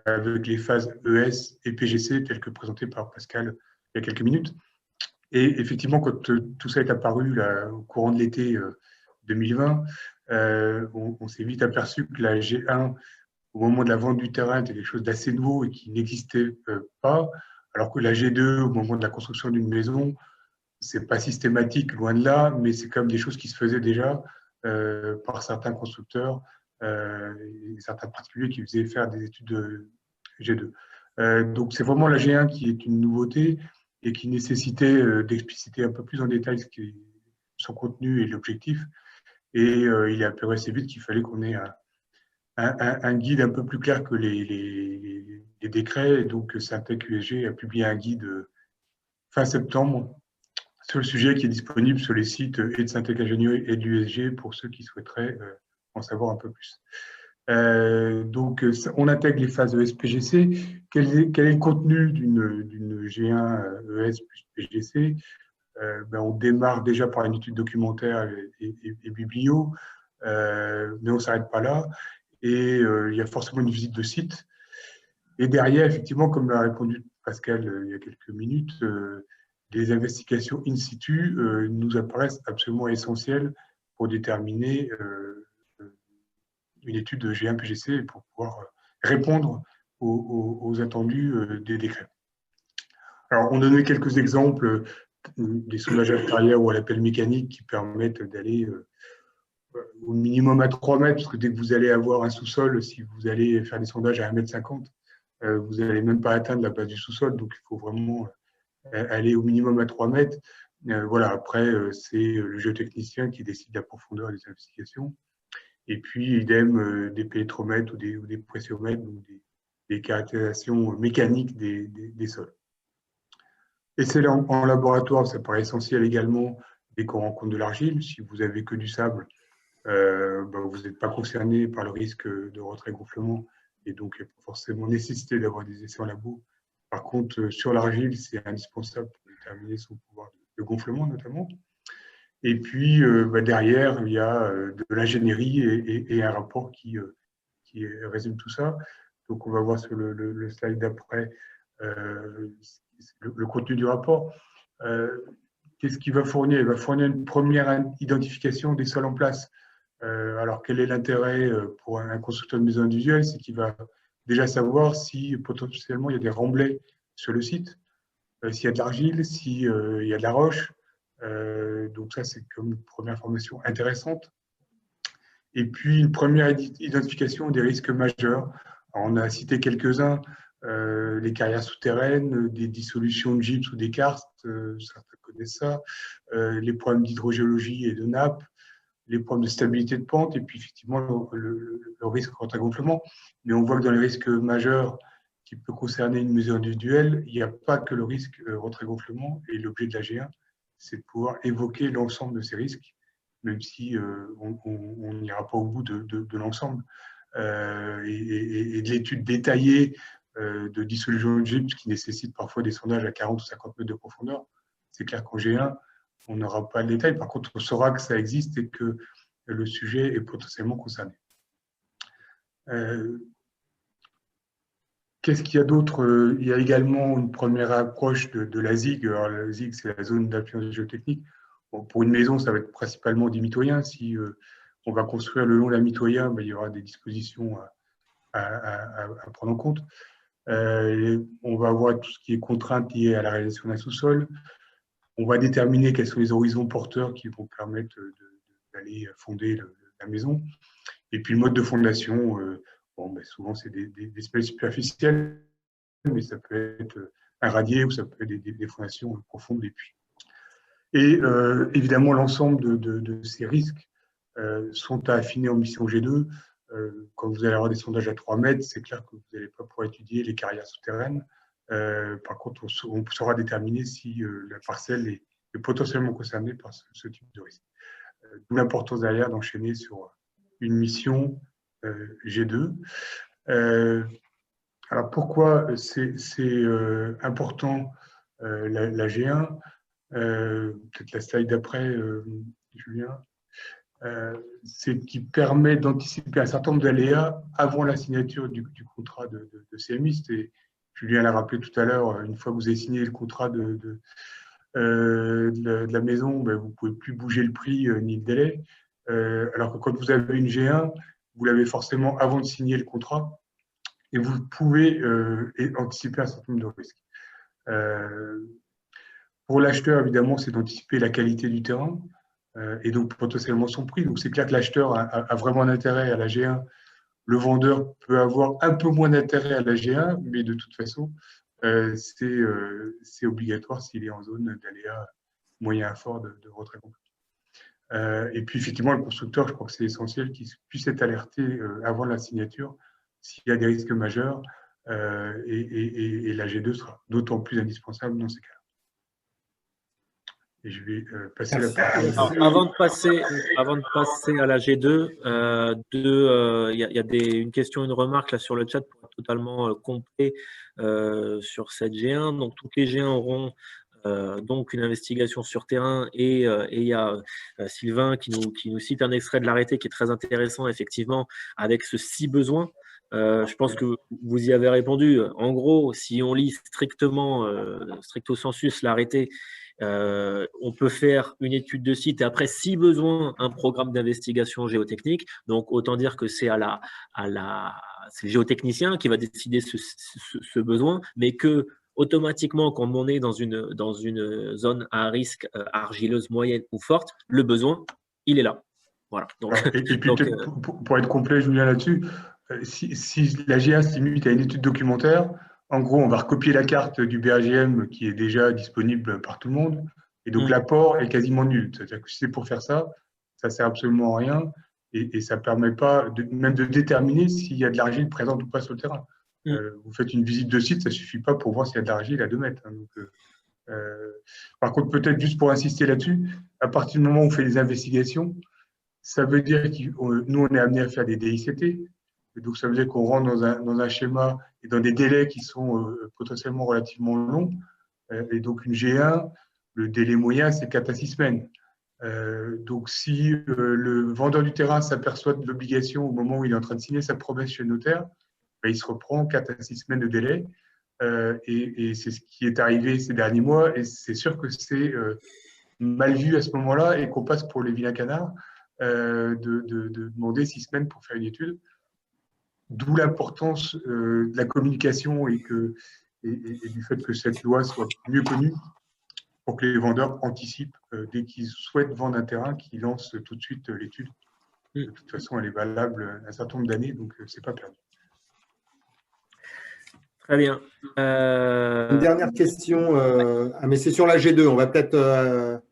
avec les phases ES et PGC telles que présentées par Pascal il y a quelques minutes. Et effectivement, quand tout ça est apparu là, au courant de l'été 2020, on s'est vite aperçu que la G1, au moment de la vente du terrain, était quelque chose d'assez nouveau et qui n'existait pas, alors que la G2, au moment de la construction d'une maison, c'est pas systématique, loin de là, mais c'est comme des choses qui se faisaient déjà par certains constructeurs et certains particuliers qui faisaient faire des études de G2. Donc c'est vraiment la G1 qui est une nouveauté et qui nécessitait d'expliciter un peu plus en détail son contenu et l'objectif. Et il est apparu assez vite qu'il fallait qu'on ait un guide un peu plus clair que les décrets. Et donc, Syntec USG a publié un guide fin septembre sur le sujet qui est disponible sur les sites et de Syntec Ingénierie et de l'USG pour ceux qui souhaiteraient en savoir un peu plus. Donc, on intègre les phases ES-PGC. Quel est le contenu d'une G1 ES plus PGC? On démarre déjà par une étude documentaire et biblio, mais on ne s'arrête pas là. Et il y a forcément une visite de site. Et derrière, effectivement, comme l'a répondu Pascal il y a quelques minutes, les investigations in situ nous apparaissent absolument essentielles pour déterminer une étude de G1 PGC pour pouvoir répondre aux attendus des décrets. Alors, on donnait quelques exemples des sondages à carrière ou à l'appel mécanique qui permettent d'aller au minimum à 3 mètres, parce que dès que vous allez avoir un sous-sol, si vous allez faire des sondages à 1,50 m, vous n'allez même pas atteindre la base du sous-sol, donc il faut vraiment aller au minimum à 3 mètres. Voilà, après, c'est le géotechnicien qui décide de la profondeur des investigations. Et puis, idem, des pénétromètres ou des pressiomètres, donc des caractérisations mécaniques des sols. Et c'est en laboratoire, ça paraît essentiel également dès qu'on rencontre de l'argile. Si vous avez que du sable, vous n'êtes pas concerné par le risque de retrait-gonflement et donc il n'y a pas forcément nécessité d'avoir des essais en labo. Par contre, sur l'argile, c'est indispensable pour déterminer son pouvoir de gonflement notamment. Et puis, derrière, il y a de l'ingénierie et un rapport qui résume tout ça. Donc, on va voir sur le slide d'après le contenu du rapport. Qu'est-ce qu'il va fournir? Il va fournir une première identification des sols en place. Alors, quel est l'intérêt pour un constructeur de maison individuelle? C'est qu'il va déjà savoir si potentiellement il y a des remblais sur le site, s'il y a de l'argile, s'il y a de la roche. Donc ça, c'est comme une première information intéressante. Et puis, une première identification des risques majeurs. Alors, on a cité quelques-uns, les carrières souterraines, des dissolutions de gypse ou des karstes, certains connaissent ça, les problèmes d'hydrogéologie et de nappe, les problèmes de stabilité de pente, et puis effectivement le risque contre gonflement. Mais on voit que dans les risques majeurs, qui peut concerner une maison individuelle, il n'y a pas que le risque retrait-gonflement. Et l'objet de la G1, c'est de pouvoir évoquer l'ensemble de ces risques, même si on n'ira pas au bout de l'ensemble. Et de l'étude détaillée de dissolution de gypse qui nécessite parfois des sondages à 40 ou 50 mètres de profondeur. C'est clair qu'en G1, on n'aura pas le détail. Par contre, on saura que ça existe et que le sujet est potentiellement concerné. Qu'est-ce qu'il y a d'autre? Il y a également une première approche de la ZIG. Alors, la ZIG, c'est la zone d'influence géotechnique. Bon, pour une maison, ça va être principalement des mitoyens. Si on va construire le long d'un mitoyen, il y aura des dispositions à prendre en compte. On va avoir tout ce qui est contrainte liée à la réalisation d'un sous-sol. On va déterminer quels sont les horizons porteurs qui vont permettre d'aller fonder la maison. Et puis le mode de fondation, souvent c'est des semelles superficielles, mais ça peut être un radier ou ça peut être des fondations profondes des puits. Et évidemment, l'ensemble de ces risques sont à affiner en mission G2. Quand vous allez avoir des sondages à 3 mètres, c'est clair que vous n'allez pas pouvoir étudier les carrières souterraines. Par contre, on saura déterminer si la parcelle est potentiellement concernée par ce type de risque. D'où l'importance derrière d'enchaîner sur une mission G2. Alors pourquoi c'est important la G1? Peut-être la slide d'après, Julien. C'est qui permet d'anticiper un certain nombre d'aléas avant la signature du contrat de CMI. Julien l'a rappelé tout à l'heure, une fois que vous avez signé le contrat de la maison, vous ne pouvez plus bouger le prix ni le délai. Alors que quand vous avez une G1, vous l'avez forcément avant de signer le contrat et vous pouvez anticiper un certain nombre de risques. Pour l'acheteur, évidemment, c'est d'anticiper la qualité du terrain et donc potentiellement son prix. Donc c'est clair que l'acheteur a vraiment un intérêt à la G1. Le vendeur peut avoir un peu moins d'intérêt à la G1, mais de toute façon, c'est obligatoire s'il est en zone d'aléa moyen à fort de retrait complet. Et puis effectivement, le constructeur, je crois que c'est essentiel qu'il puisse être alerté avant la signature s'il y a des risques majeurs et la G2 sera d'autant plus indispensable dans ces cas-là. Et je vais passer la parole. Avant de passer à la G2, il y a une question, une remarque là sur le chat pour être totalement complet sur cette G1. Donc, toutes les G1 auront donc une investigation sur terrain et il y a Sylvain qui nous cite un extrait de l'arrêté qui est très intéressant, effectivement, avec ce si besoin. Je pense que vous y avez répondu. En gros, si on lit stricto sensus l'arrêté, on peut faire une étude de site et après, si besoin, un programme d'investigation géotechnique. Donc, autant dire que c'est c'est le géotechnicien qui va décider ce besoin, mais que automatiquement, quand on est dans une zone à risque argileuse moyenne ou forte, le besoin, il est là. Voilà. Donc, et puis, pour être complet, Julien, là-dessus, si la GA se limite à une étude documentaire, en gros, on va recopier la carte du BAGM qui est déjà disponible par tout le monde. Et donc, l'apport est quasiment nul. C'est-à-dire que si c'est pour faire ça, ça ne sert absolument à rien. Et ça ne permet pas même de déterminer s'il y a de l'argile présente ou pas sur le terrain. Vous faites une visite de site, ça ne suffit pas pour voir s'il y a de l'argile à 2 mètres. Hein. Donc, par contre, peut-être juste pour insister là-dessus, à partir du moment où on fait des investigations, ça veut dire que nous, on est amené à faire des DICT. Et donc, ça veut dire qu'on rentre dans un schéma et dans des délais qui sont potentiellement relativement longs. Et donc, une G1, le délai moyen, c'est 4 à 6 semaines. Donc, si le vendeur du terrain s'aperçoit de l'obligation au moment où il est en train de signer sa promesse chez le notaire, il se reprend 4 à 6 semaines de délai. Et c'est ce qui est arrivé ces derniers mois. Et c'est sûr que c'est mal vu à ce moment-là et qu'on passe pour les vilains canards de demander 6 semaines pour faire une étude. D'où l'importance de la communication et du fait que cette loi soit mieux connue pour que les vendeurs anticipent dès qu'ils souhaitent vendre un terrain, qu'ils lancent tout de suite l'étude. De toute façon, elle est valable un certain nombre d'années, donc ce n'est pas perdu. Très bien. Une dernière question, mais c'est sur la G2. On va peut-être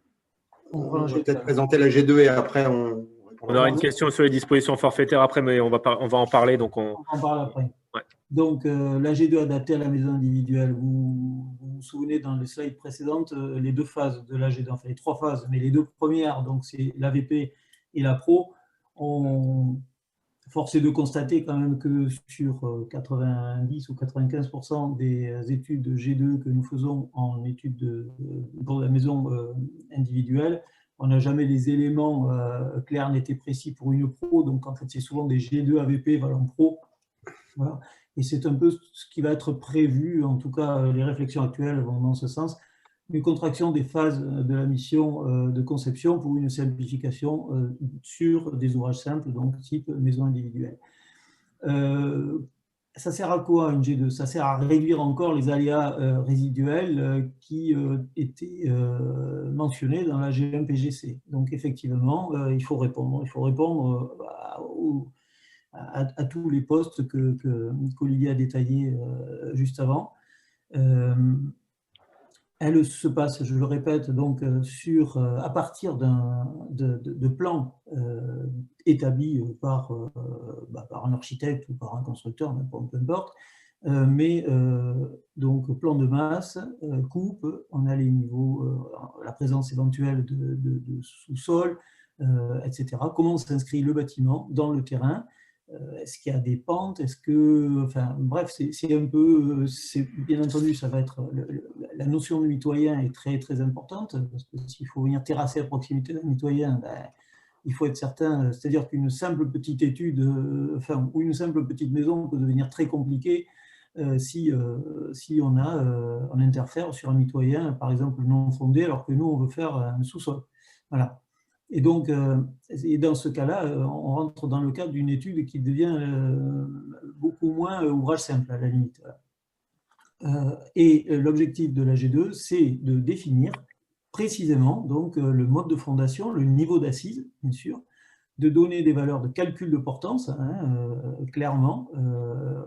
présenter la G2 et après on aura une question sur les dispositions forfaitaires après, mais on va en parler. Donc on en parle après. Ouais. Donc, la G2 adaptée à la maison individuelle, vous souvenez dans les slides précédentes, les deux phases de la G2, enfin les trois phases, mais les deux premières, donc c'est l'AVP et la Pro, force est de constater quand même que sur 90 ou 95% des études G2 que nous faisons en études pour la maison individuelle, on n'a jamais les éléments clairs, nets et précis pour une Pro, donc en fait c'est souvent des G2 AVP valant Pro. Voilà. Et c'est un peu ce qui va être prévu, en tout cas les réflexions actuelles vont dans ce sens, une contraction des phases de la mission de conception pour une simplification sur des ouvrages simples, donc type maison individuelle. Ça sert à quoi une G2? Ça sert à réduire encore les aléas résiduels qui étaient mentionnés dans la G1-PGC. Donc effectivement, il faut répondre à tous les postes qu'Olivier a détaillés juste avant. Elle se passe, je le répète, donc à partir de plans établis par un architecte ou par un constructeur, peu importe, mais donc plan de masse, coupe, on a les niveaux, la présence éventuelle de sous-sol, etc. Comment s'inscrit le bâtiment dans le terrain? Est-ce qu'il y a des pentes? Est-ce que, enfin, bref, c'est un peu, bien entendu, ça va être la notion de mitoyen est très très importante parce que s'il faut venir terrasser à proximité d'un mitoyen, ben, il faut être certain, c'est-à-dire qu'une simple petite étude, ou une simple petite maison peut devenir très compliquée si on interfère sur un mitoyen, par exemple non fondé, alors que nous on veut faire un sous-sol. Voilà. Et donc, dans ce cas-là, on rentre dans le cadre d'une étude qui devient beaucoup moins ouvrage simple, à la limite. Et l'objectif de la G2, c'est de définir précisément donc, le mode de fondation, le niveau d'assise, bien sûr, de donner des valeurs de calcul de portance, clairement.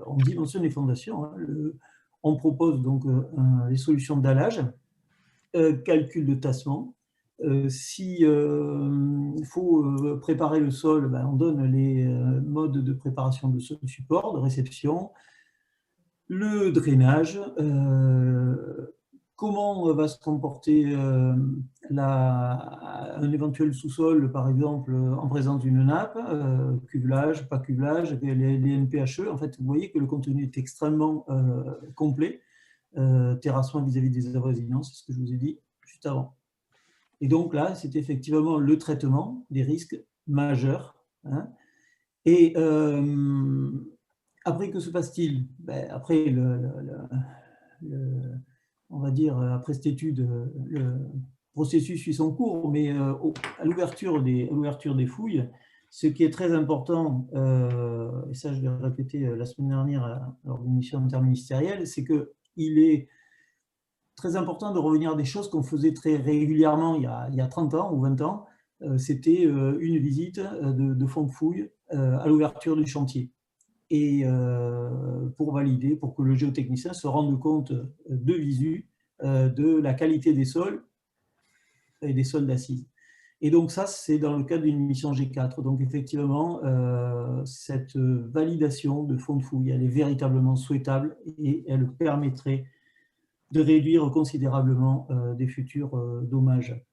On dimensionne les fondations. On propose donc les solutions de dallage, calcul de tassement. Si il faut préparer le sol, ben, on donne les modes de préparation de sol support, de réception, le drainage, comment va se comporter un éventuel sous-sol, par exemple, en présence d'une nappe, cuvelage, pas cuvelage, les NPHE. En fait, vous voyez que le contenu est extrêmement complet. Terrassement vis-à-vis des avoisinances, c'est ce que je vous ai dit juste avant. Et donc là, c'est effectivement le traitement des risques majeurs. Hein. Et après, que se passe-t-il? Ben, après, on va dire, après cette étude, le processus suit son cours, mais à l'ouverture des fouilles, ce qui est très important, et ça je l'ai répété la semaine dernière lors d'une mission interministérielle, c'est qu'il est très important de revenir à des choses qu'on faisait très régulièrement il y a 30 ans ou 20 ans. C'était une visite de fond de fouille à l'ouverture du chantier. Et pour valider, pour que le géotechnicien se rende compte de visu de la qualité des sols et des sols d'assises. Et donc ça, c'est dans le cadre d'une mission G4. Donc effectivement, cette validation de fond de fouille, elle est véritablement souhaitable et elle permettrait de réduire considérablement des futurs dommages.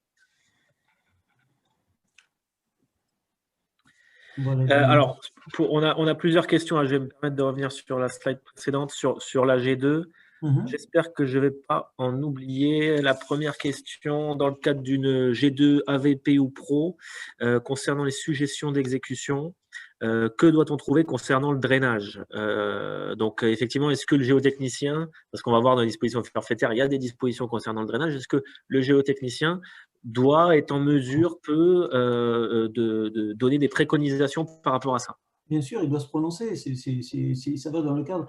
Voilà, alors, on a plusieurs questions. Je vais me permettre de revenir sur la slide précédente, sur la G2. J'espère que je ne vais pas en oublier. La première question, dans le cadre d'une G2 AVP ou Pro, concernant les suggestions d'exécution, que doit-on trouver concernant le drainage? Donc, effectivement, est-ce que le géotechnicien, parce qu'on va voir dans les dispositions forfaitaires, il y a des dispositions concernant le drainage, est-ce que le géotechnicien doit être en mesure, de donner des préconisations par rapport à ça? Bien sûr, il doit se prononcer. Ça va dans le cadre.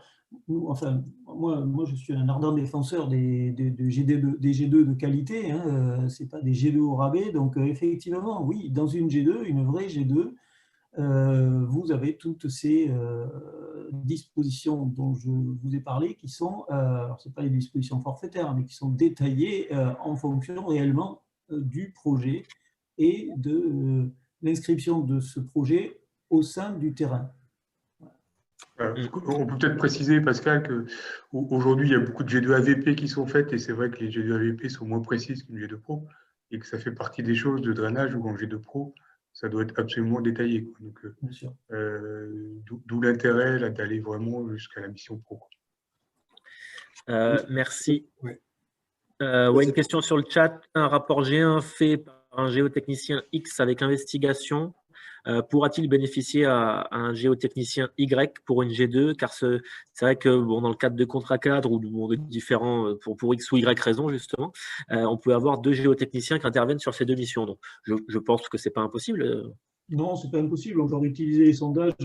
Enfin, moi, je suis un ardent défenseur des G2 de qualité. Hein, ce n'est pas des G2 au rabais. Donc, effectivement, oui, dans une G2, une vraie G2, vous avez toutes ces dispositions dont je vous ai parlé qui sont, alors ce n'est pas les dispositions forfaitaires, mais qui sont détaillées en fonction réellement du projet et de l'inscription de ce projet au sein du terrain. On peut peut-être préciser, Pascal, qu'aujourd'hui, il y a beaucoup de G2 AVP qui sont faites, et c'est vrai que les G2 AVP sont moins précises qu'une G2 Pro, et que ça fait partie des choses de drainage où en G2 Pro, ça doit être absolument détaillé, quoi. Donc, Bien sûr. d'où l'intérêt là, d'aller vraiment jusqu'à la mission Pro, quoi. Merci. Ouais. Une question sur le chat. Un rapport G1 fait par un géotechnicien X avec investigation pourra-t-il bénéficier à un géotechnicien Y pour une G2? Car c'est vrai que dans le cadre de contrat cadre ou de différents, pour X ou Y raisons, justement, on peut avoir 2 géotechniciens qui interviennent sur ces 2 missions. Donc, je pense que ce n'est pas impossible. Non, ce n'est pas impossible. On peut utiliser les sondages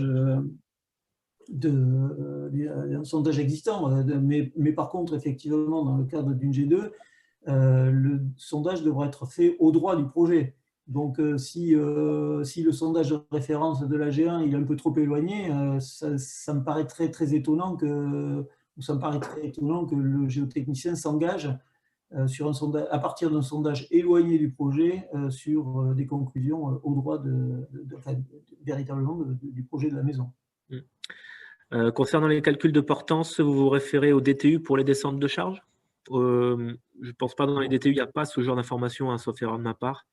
un sondage existant. Mais par contre, effectivement, dans le cadre d'une G2, le sondage devra être fait au droit du projet. Donc, si le sondage de référence de la G1 il est un peu trop éloigné, ça me paraît très étonnant que le géotechnicien s'engage sur un sondage, à partir d'un sondage éloigné du projet sur des conclusions au droit véritablement du projet de la maison. Concernant les calculs de portance, vous vous référez au DTU pour les descentes de charge? Je ne pense pas dans les DTU, il n'y a pas ce genre d'informations, sauf erreur de ma part.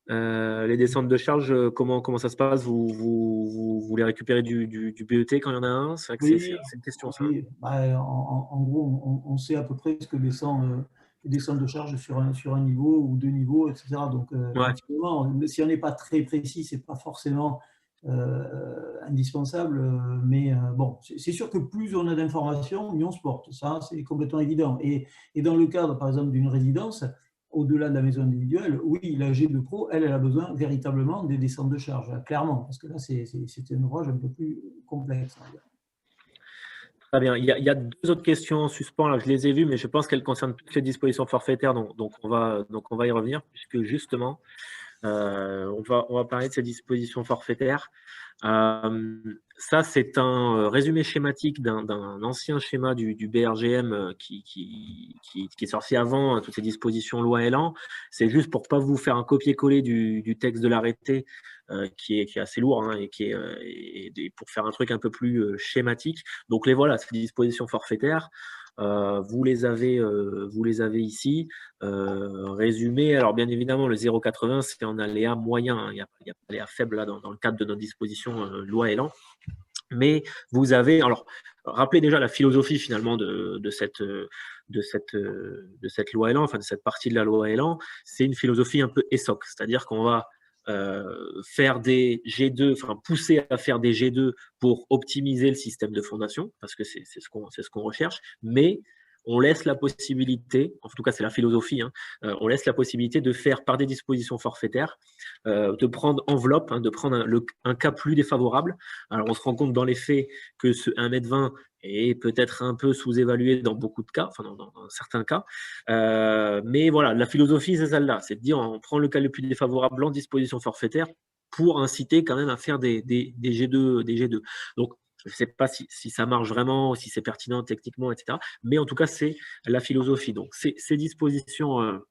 Les descentes de charge, comment ça se passe? Vous les récupérez du BET quand il y en a un? C'est vrai que c'est une question, ça. Oui. En gros, on sait à peu près ce que descend les descentes de charge sur un niveau ou 2 niveaux, etc. Donc, effectivement, si on n'est pas très précis, ce n'est pas forcément indispensable. Mais bon, c'est sûr que plus on a d'informations, mieux on se porte. Ça, c'est complètement évident. Et dans le cadre, par exemple, d'une résidence, au-delà de la maison individuelle, oui, la G2 Pro, elle a besoin véritablement des descentes de charge, clairement, parce que là, c'est un ouvrage un peu plus complexe. Très bien. Il y a 2 autres questions en suspens, là, je les ai vues, mais je pense qu'elles concernent toutes les dispositions forfaitaires, donc on va y revenir, puisque justement, on va parler de ces dispositions forfaitaires. Ça, c'est un résumé schématique d'un ancien schéma du BRGM qui est sorti avant toutes ces dispositions loi Elan. C'est juste pour ne pas vous faire un copier-coller du texte de l'arrêté qui est assez lourd et pour faire un truc un peu plus schématique. Donc, voilà, ces dispositions forfaitaires. Vous les avez ici résumé. Alors bien évidemment le 0,80 c'est en aléa moyen, il n'y a pas d'aléa faible là, dans le cadre de notre disposition loi Elan, mais vous avez, alors rappelez déjà la philosophie finalement de cette loi Elan, enfin de cette partie de la loi Elan. C'est une philosophie un peu ESSOC, c'est-à-dire qu'on va faire des G2, enfin pousser à faire des G2 pour optimiser le système de fondation, parce que c'est ce qu'on recherche, mais on laisse la possibilité, en tout cas c'est la philosophie, on laisse la possibilité de faire par des dispositions forfaitaires, de prendre enveloppe, de prendre un cas plus défavorable. Alors on se rend compte dans les faits que ce 1,20 m est peut-être un peu sous-évalué dans beaucoup de cas, enfin dans certains cas. Mais voilà, la philosophie, c'est celle-là, c'est de dire on prend le cas le plus défavorable en disposition forfaitaire pour inciter quand même à faire des G2. Donc, je ne sais pas si ça marche vraiment, si c'est pertinent techniquement, etc. Mais en tout cas, c'est la philosophie. Donc, ces dispositions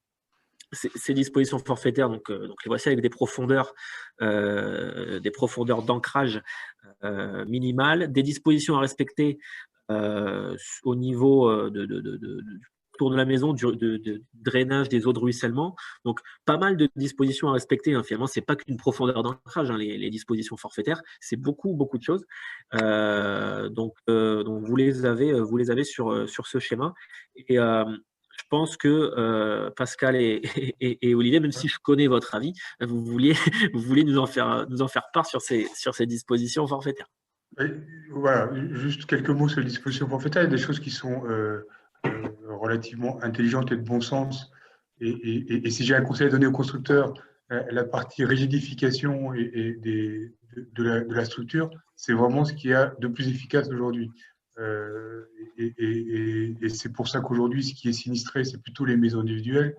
forfaitaires, donc les voici avec des profondeurs d'ancrage minimales, des dispositions à respecter au niveau tour de la maison, de drainage des eaux de ruissellement. Donc, pas mal de dispositions à respecter. Finalement, ce n'est pas qu'une profondeur d'ancrage, les dispositions forfaitaires, c'est beaucoup de choses. Donc, vous les avez sur ce schéma. Et je pense que Pascal et Olivier, même si je connais votre avis, vous voulez nous en faire part sur ces dispositions forfaitaires. Voilà, juste quelques mots sur les dispositions forfaitaires. Il y a des choses qui sont relativement intelligentes et de bon sens. Et si j'ai un conseil à donner aux constructeurs, la partie rigidification de la structure, c'est vraiment ce qu'il y a de plus efficace aujourd'hui. Et c'est pour ça qu'aujourd'hui, ce qui est sinistré, c'est plutôt les maisons individuelles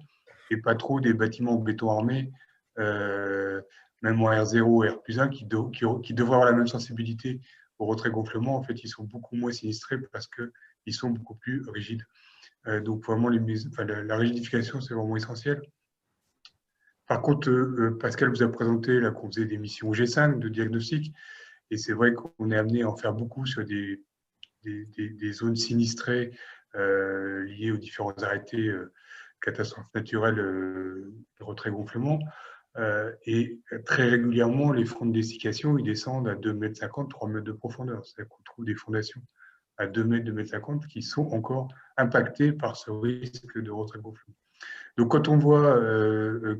et pas trop des bâtiments en béton armé, même en R0 et R+1, qui devraient avoir la même sensibilité au retrait-gonflement. En fait, ils sont beaucoup moins sinistrés parce qu'ils sont beaucoup plus rigides. Donc, vraiment, la rigidification, c'est vraiment essentiel. Par contre, Pascal vous a présenté qu'on faisait des missions G5 de diagnostic. Et c'est vrai qu'on est amené à en faire beaucoup sur des zones sinistrées liées aux différents arrêtés catastrophes naturelles de retrait-gonflement. Et très régulièrement, les fronts de dessiccation, ils descendent à 2,50 m, 3 mètres de profondeur. C'est-à-dire qu'on trouve des fondations à 2 mètres, 2,50 m qui sont encore impactées par ce risque de retrait-gonflement. Donc, quand on voit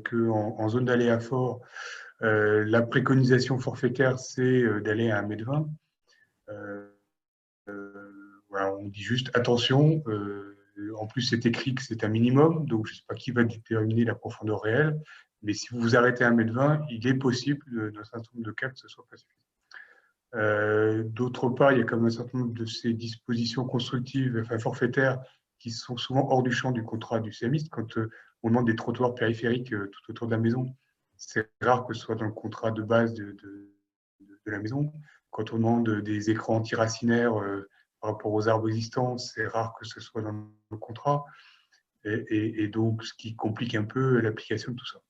qu'en zone d'aléa fort, la préconisation forfaitaire, c'est d'aller à 1,20 m, voilà, on dit juste attention. En plus, c'est écrit que c'est un minimum, donc je ne sais pas qui va déterminer la profondeur réelle, mais si vous vous arrêtez à 1,20 m, il est possible, dans un certain nombre de cas, que ce soit pas suffisant. D'autre part, il y a comme un certain nombre de ces dispositions constructives, enfin forfaitaires, qui sont souvent hors du champ du contrat du CMiste. Quand on demande des trottoirs périphériques tout autour de la maison, c'est rare que ce soit dans le contrat de base de la maison. Quand on demande des écrans antiracinaires par rapport aux arbres existants, c'est rare que ce soit dans le contrat. Et donc, ce qui complique un peu l'application de tout ça.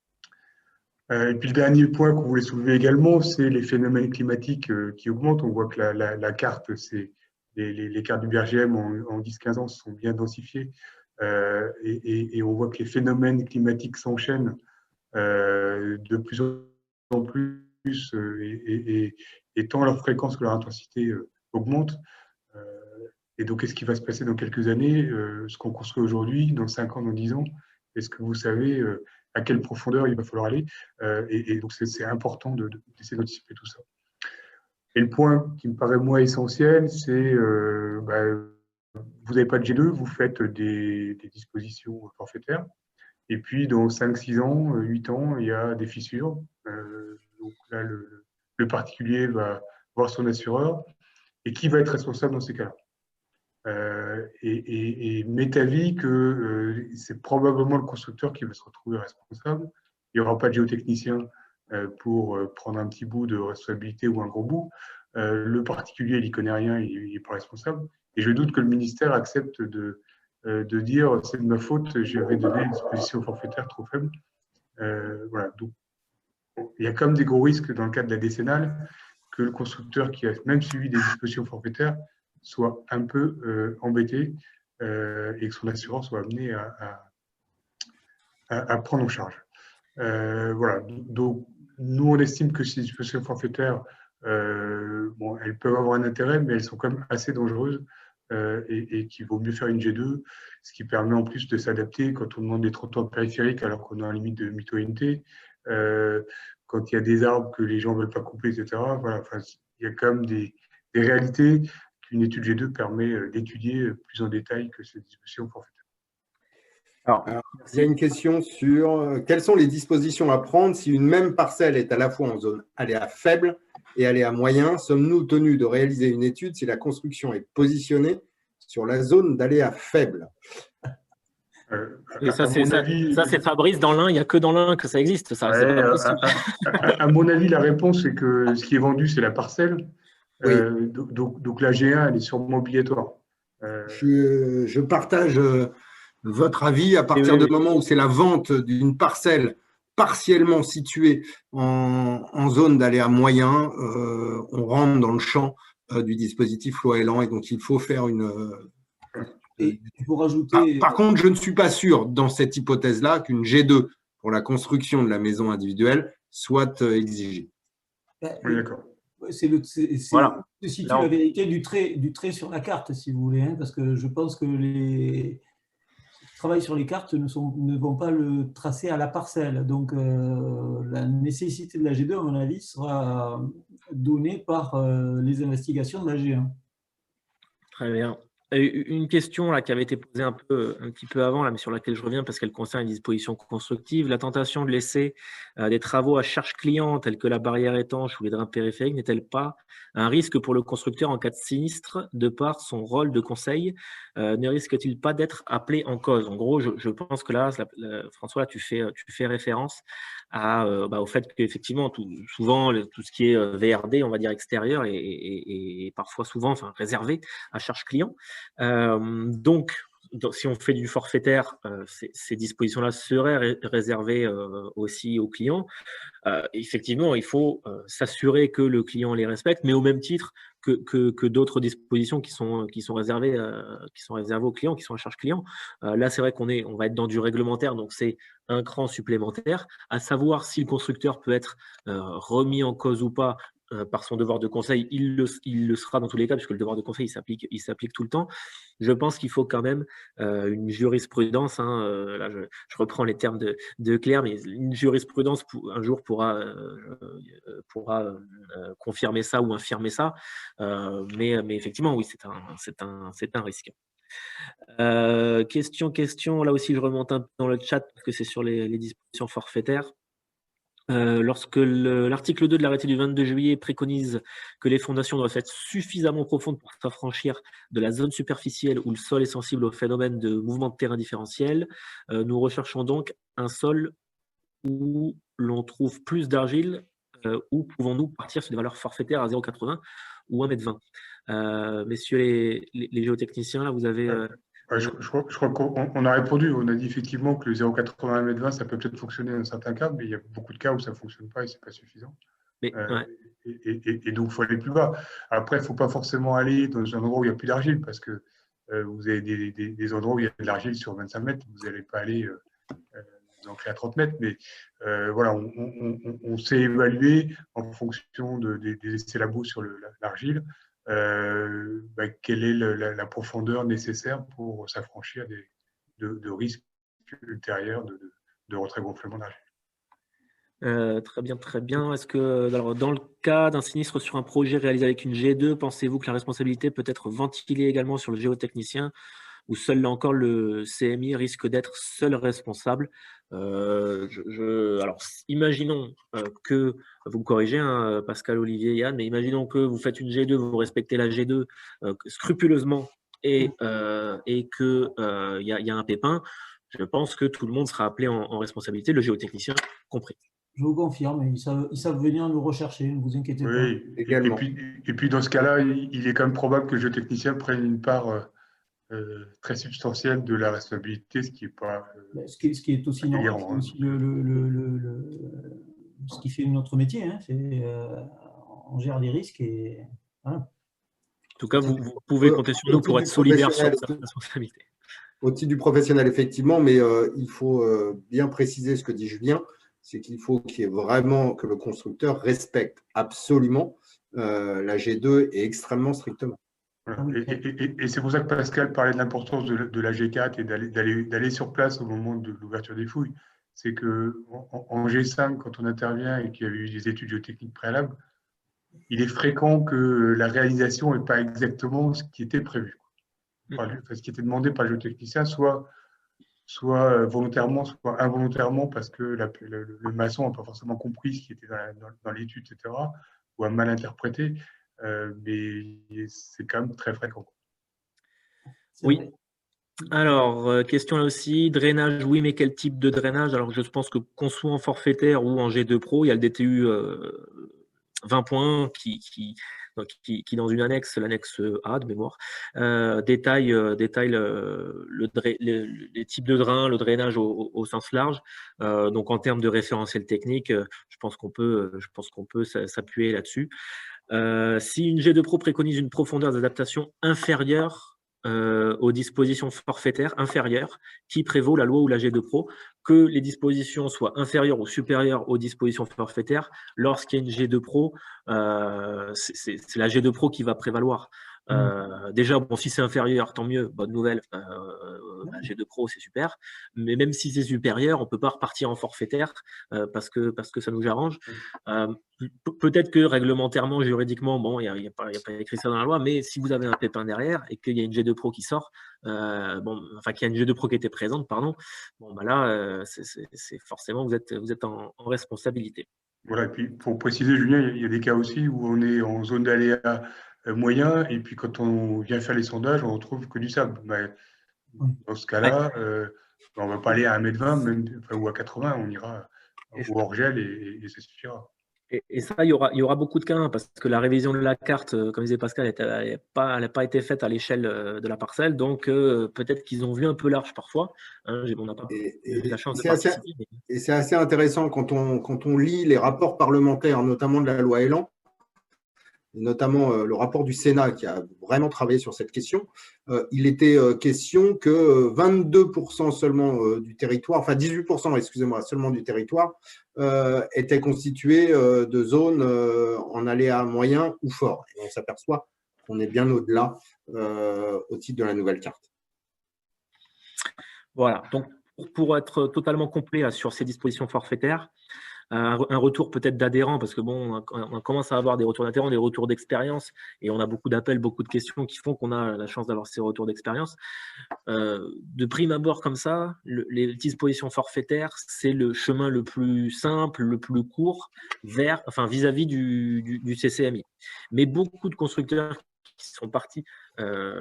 Et puis le dernier point qu'on voulait soulever également, c'est les phénomènes climatiques qui augmentent. On voit que la carte, les cartes du BRGM en 10-15 ans sont bien densifiées. Et on voit que les phénomènes climatiques s'enchaînent de plus en plus et tant leur fréquence que leur intensité augmente. Et donc, qu'est-ce qui va se passer dans quelques années? Ce qu'on construit aujourd'hui, dans 5 ans, dans 10 ans, est-ce que vous savez à quelle profondeur il va falloir aller? Et donc, c'est important d'essayer d'anticiper tout ça. Et le point qui me paraît, moi, essentiel, c'est vous n'avez pas de G2, vous faites des dispositions forfaitaires. Et puis, dans 5-6 ans, 8 ans, il y a des fissures. Donc là, le particulier va voir son assureur. Et qui va être responsable dans ces cas-là? Et m'est avis que c'est probablement le constructeur qui va se retrouver responsable. Il n'y aura pas de géotechnicien pour prendre un petit bout de responsabilité ou un gros bout. Le particulier, il n'y connaît rien, il n'est pas responsable. Et je doute que le ministère accepte de dire c'est de ma faute, je vais donner une disposition forfaitaire trop faible. Voilà. Donc, il y a quand même des gros risques dans le cadre de la décennale que le constructeur qui a même suivi des dispositions forfaitaires soit un peu embêté et que son assurance soit amené à prendre en charge. Voilà. Donc, nous, on estime que ces dispositions forfaitaires, bon, elles peuvent avoir un intérêt, mais elles sont quand même assez dangereuses et qu'il vaut mieux faire une G2, ce qui permet en plus de s'adapter quand on demande des trottoirs périphériques alors qu'on a une limite de mitoyenneté, quand il y a des arbres que les gens ne veulent pas couper, etc. Voilà, enfin, il y a quand même des réalités qu'une étude G2 permet d'étudier plus en détail que ces dispositions forfaitaires. Alors, il y a une question sur quelles sont les dispositions à prendre si une même parcelle est à la fois en zone aléa faible et aléa moyen. Sommes-nous tenus de réaliser une étude si la construction est positionnée sur la zone d'aléa faible? Et ça, c'est Fabrice dans l'Ain. Il n'y a que dans l'Ain que ça existe. Ça, c'est pas possible. À mon avis, la réponse, c'est que ce qui est vendu, c'est la parcelle. Oui. Donc la G1, elle est sûrement obligatoire. Je partage votre avis à partir du moment où c'est la vente d'une parcelle partiellement située en zone d'aléa moyen, on rentre dans le champ du dispositif loi Elan et donc il faut faire une… Et pour rajouter… Par contre, je ne suis pas sûr dans cette hypothèse-là qu'une G2 pour la construction de la maison individuelle soit exigée. Oui, d'accord. C'est voilà. Se situe la vérité du trait sur la carte, si vous voulez, hein, parce que je pense que les qui travaillent sur les cartes ne vont pas le tracer à la parcelle. Donc, la nécessité de la G2, à mon avis, sera donnée par les investigations de la G1. Très bien. Une question là, qui avait été posée un petit peu avant, là, mais sur laquelle je reviens parce qu'elle concerne les dispositions constructives. La tentation de laisser des travaux à charge client tels que la barrière étanche ou les drains périphériques n'est-elle pas un risque pour le constructeur en cas de sinistre de par son rôle de conseil? Ne risque-t-il pas d'être appelé en cause? En gros, je pense que là, François, là, tu fais référence au fait qu'effectivement, souvent, tout ce qui est VRD, on va dire extérieur, et parfois souvent réservé à charge client. Donc, si on fait du forfaitaire, ces dispositions-là seraient réservées aussi aux clients. Effectivement, il faut s'assurer que le client les respecte, mais au même titre que d'autres dispositions qui sont réservées aux clients, qui sont à charge client. Là, c'est vrai on va être dans du réglementaire, donc c'est un cran supplémentaire. À savoir si le constructeur peut être remis en cause ou pas par son devoir de conseil, il le sera dans tous les cas, puisque le devoir de conseil, il s'applique tout le temps. Je pense qu'il faut quand même une jurisprudence, là je reprends les termes de Claire, mais une jurisprudence un jour pourra confirmer ça ou infirmer ça, mais effectivement, oui, c'est un risque. Question, là aussi je remonte un peu dans le chat, parce que c'est sur les dispositions forfaitaires. Lorsque l'article 2 de l'arrêté du 22 juillet préconise que les fondations doivent être suffisamment profondes pour s'affranchir de la zone superficielle où le sol est sensible au phénomène de mouvement de terrain différentiel, nous recherchons donc un sol où l'on trouve plus d'argile, où pouvons-nous partir sur des valeurs forfaitaires à 0,80 ou 1,20 m? Messieurs les géotechniciens, là, vous avez… Je crois qu'on a répondu. On a dit effectivement que le 0,80 m/20, ça peut peut-être fonctionner dans certains cas, mais il y a beaucoup de cas où ça ne fonctionne pas et ce n'est pas suffisant. Mais, ouais. Et donc, il faut aller plus bas. Après, il ne faut pas forcément aller dans un endroit où il n'y a plus d'argile, parce que vous avez des endroits où il y a de l'argile sur 25 mètres. Vous n'allez pas aller vous ancrer à 30 mètres. Mais voilà, on s'est évalué en fonction des essais labos sur l'argile. Quelle est la profondeur nécessaire pour s'affranchir de risques ultérieurs de retrait-gonflement d'argile. Très bien, très bien. Est-ce que, alors, dans le cas d'un sinistre sur un projet réalisé avec une G2, pensez-vous que la responsabilité peut être ventilée également sur le géotechnicien, ou seul là encore le CMI risque d'être seul responsable? Alors, imaginons que, vous me corrigez, hein, Pascal, Olivier, Yann, mais imaginons que vous faites une G2, vous respectez la G2 scrupuleusement et qu'il y a un pépin. Je pense que tout le monde sera appelé en responsabilité, le géotechnicien compris. Je vous confirme, ils savent venir nous rechercher, ne vous inquiétez pas. Également. Et puis dans ce cas-là, il est quand même probable que le géotechnicien prenne une part très substantielle de la responsabilité, ce qui est pas. Ce qui est aussi normal, c'est aussi ce qui fait notre métier. Hein, on gère les risques et voilà. En tout cas, vous pouvez compter sur nous pour être solidaires sur cette responsabilité. Au titre du professionnel, effectivement, mais il faut bien préciser ce que dit Julien, c'est qu'il faut qu'il y ait vraiment que le constructeur respecte absolument la G2 et extrêmement strictement. Voilà. Et c'est pour ça que Pascal parlait de l'importance de la G4 et d'aller sur place au moment de l'ouverture des fouilles. C'est qu'en G5, quand on intervient et qu'il y a eu des études géotechniques préalables, il est fréquent que la réalisation n'est pas exactement ce qui était prévu. Enfin, ce qui était demandé par le géotechnicien, soit volontairement, soit involontairement, parce que le maçon n'a pas forcément compris ce qui était dans l'étude, etc., ou a mal interprété. Mais c'est quand même très fréquent. Oui. Alors, question là aussi, drainage, oui, mais quel type de drainage? Alors, je pense que qu'on soit en forfaitaire ou en G2 Pro, il y a le DTU 20 points qui dans une annexe, l'annexe A de mémoire, détaille les types de drains, le drainage au sens large. Donc, en termes de référentiel technique, je pense qu'on peut s'appuyer là-dessus. Si une G2 Pro préconise une profondeur d'adaptation inférieure aux dispositions forfaitaires inférieures qui prévaut la loi ou la G2 Pro, que les dispositions soient inférieures ou supérieures aux dispositions forfaitaires, lorsqu'il y a une G2 Pro, c'est la G2 Pro qui va prévaloir. Déjà, bon, si c'est inférieur, tant mieux, bonne nouvelle, G2 Pro, c'est super. Mais même si c'est supérieur, on ne peut pas repartir en forfaitaire parce que ça nous arrange. Peut-être que réglementairement, juridiquement, bon, il n'y a pas écrit ça dans la loi, mais si vous avez un pépin derrière et qu'il y a une G2 Pro qui sort, qu'il y a une G2 Pro qui était présente, pardon, bon, bah là, c'est forcément, vous êtes en responsabilité. Voilà, et puis pour préciser, Julien, il y a des cas aussi où on est en zone d'aléa moyen, et puis quand on vient faire les sondages, on ne retrouve que du sable. Mais dans ce cas-là, on ne va pas aller à 1,20 m ou à 80, on ira au hors-gel et ça suffira. Et ça, il y aura beaucoup de cas, hein, parce que la révision de la carte, comme disait Pascal, elle n'a pas été faite à l'échelle de la parcelle. Donc, peut-être qu'ils ont vu un peu large parfois. Hein, on n'a pas eu la chance de participer. Et c'est assez intéressant quand on lit les rapports parlementaires, notamment de la loi Elan, notamment le rapport du Sénat qui a vraiment travaillé sur cette question. Il était question que 22% seulement du territoire, enfin 18%, excusez-moi, seulement du territoire était constitué de zones en aléa moyen ou fort. Et on s'aperçoit qu'on est bien au-delà au titre de la nouvelle carte. Voilà, donc pour être totalement complet là, sur ces dispositions forfaitaires, un retour peut-être d'adhérents, parce que bon, on commence à avoir des retours d'adhérents, des retours d'expérience, et on a beaucoup d'appels, beaucoup de questions qui font qu'on a la chance d'avoir ces retours d'expérience. De prime abord comme ça, les dispositions forfaitaires, c'est le chemin le plus simple, le plus court vis-à-vis du CCMI. Mais beaucoup de constructeurs qui sont partis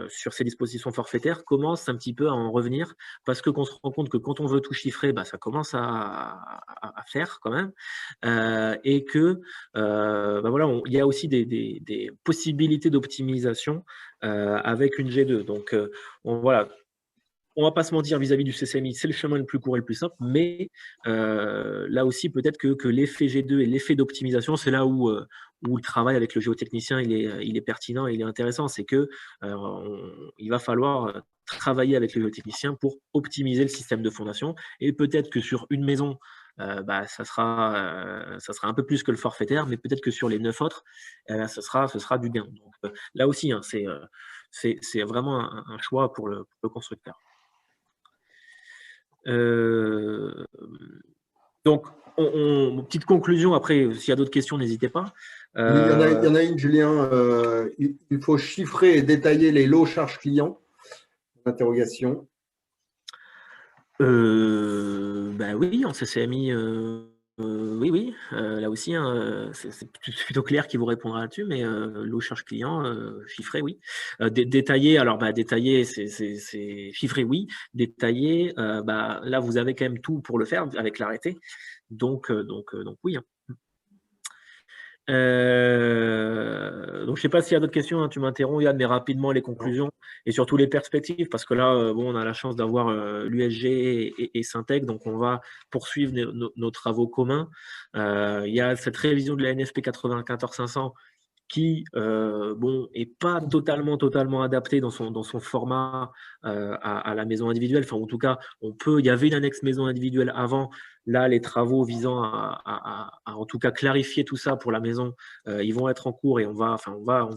sur ces dispositions forfaitaires commencent un petit peu à en revenir, parce qu'on se rend compte que quand on veut tout chiffrer, ça commence à faire quand même, et que voilà, il y a aussi des possibilités d'optimisation avec une G2. Donc voilà, on ne va pas se mentir vis-à-vis du CCMI, c'est le chemin le plus court et le plus simple, mais là aussi, peut-être que l'effet G2 et l'effet d'optimisation, c'est là où le travail avec le géotechnicien il est pertinent et il est intéressant. C'est qu'il va falloir travailler avec le géotechnicien pour optimiser le système de fondation. Et peut-être que sur une maison, ça sera un peu plus que le forfaitaire, mais peut-être que sur les 9 autres, ce sera du gain. Donc, là aussi, hein, c'est vraiment un choix pour le constructeur. Donc, petite conclusion, après, s'il y a d'autres questions, n'hésitez pas. Il y en a une, Julien. Il faut chiffrer et détailler les lots charges clients. Interrogation. Oui, en CCMI, oui. Là aussi, hein, c'est plutôt clair qui vous répondra là-dessus, mais lot charge client, chiffré, oui. Détaillé, alors détaillé, c'est chiffré, oui. Détaillé, là, vous avez quand même tout pour le faire avec l'arrêté. Donc oui. Hein. Donc, je ne sais pas s'il y a d'autres questions, hein, tu m'interromps, Yann, mais rapidement les conclusions et surtout les perspectives, parce que là, on a la chance d'avoir l'USG et Syntec, donc on va poursuivre nos travaux communs. Il y a cette révision de la NFP 94500 qui est pas totalement adapté dans son format à la maison individuelle. Enfin, en tout cas, il y avait une annexe maison individuelle avant. Là, les travaux visant à en tout cas clarifier tout ça pour la maison, ils vont être en cours et on va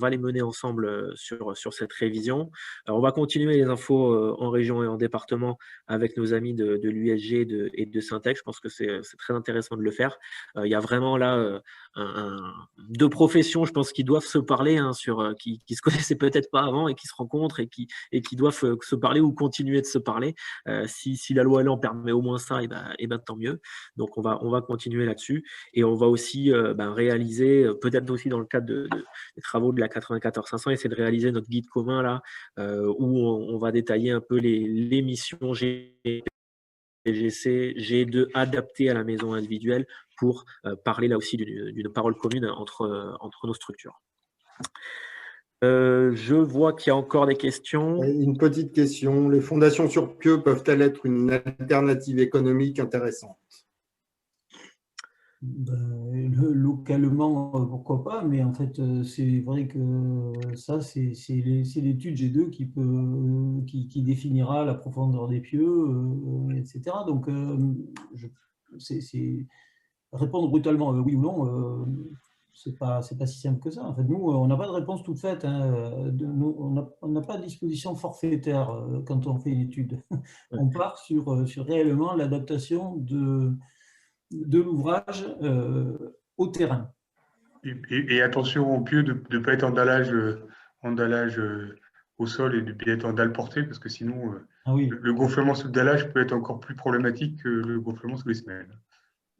les mener ensemble sur cette révision. On va continuer les infos en région et en département avec nos amis de l'USG et de Syntec. Je pense que c'est très intéressant de le faire. Il y a vraiment là deux professions, je pense, qui doivent se parler, hein, qui se connaissaient peut-être pas avant et qui se rencontrent et qui doivent se parler ou continuer de se parler. Si la loi Elan permet au moins ça, et ben tant mieux. Donc on va continuer là-dessus et on va aussi réaliser, peut-être aussi dans le cadre des travaux de la 94500, essayer de réaliser notre guide commun là, où on va détailler un peu les missions GC, G2 adaptées à la maison individuelle pour parler là aussi d'une parole commune entre nos structures. Je vois qu'il y a encore des questions. Une petite question. Les fondations sur pieux peuvent-elles être une alternative économique intéressante? Localement, pourquoi pas, mais en fait, c'est vrai que ça, c'est l'étude G2 qui définira la profondeur des pieux, etc. Donc, répondre brutalement oui ou non, c'est pas si simple que ça. En fait, nous, on n'a pas de réponse toute faite. Hein. On n'a pas de disposition forfaitaire quand on fait une étude. On part sur réellement l'adaptation de l'ouvrage au terrain. Et attention au pieu de ne pas être en dallage au sol et de bien être en dalle portée, parce que sinon, le gonflement sous le dallage peut être encore plus problématique que le gonflement sous les semelles.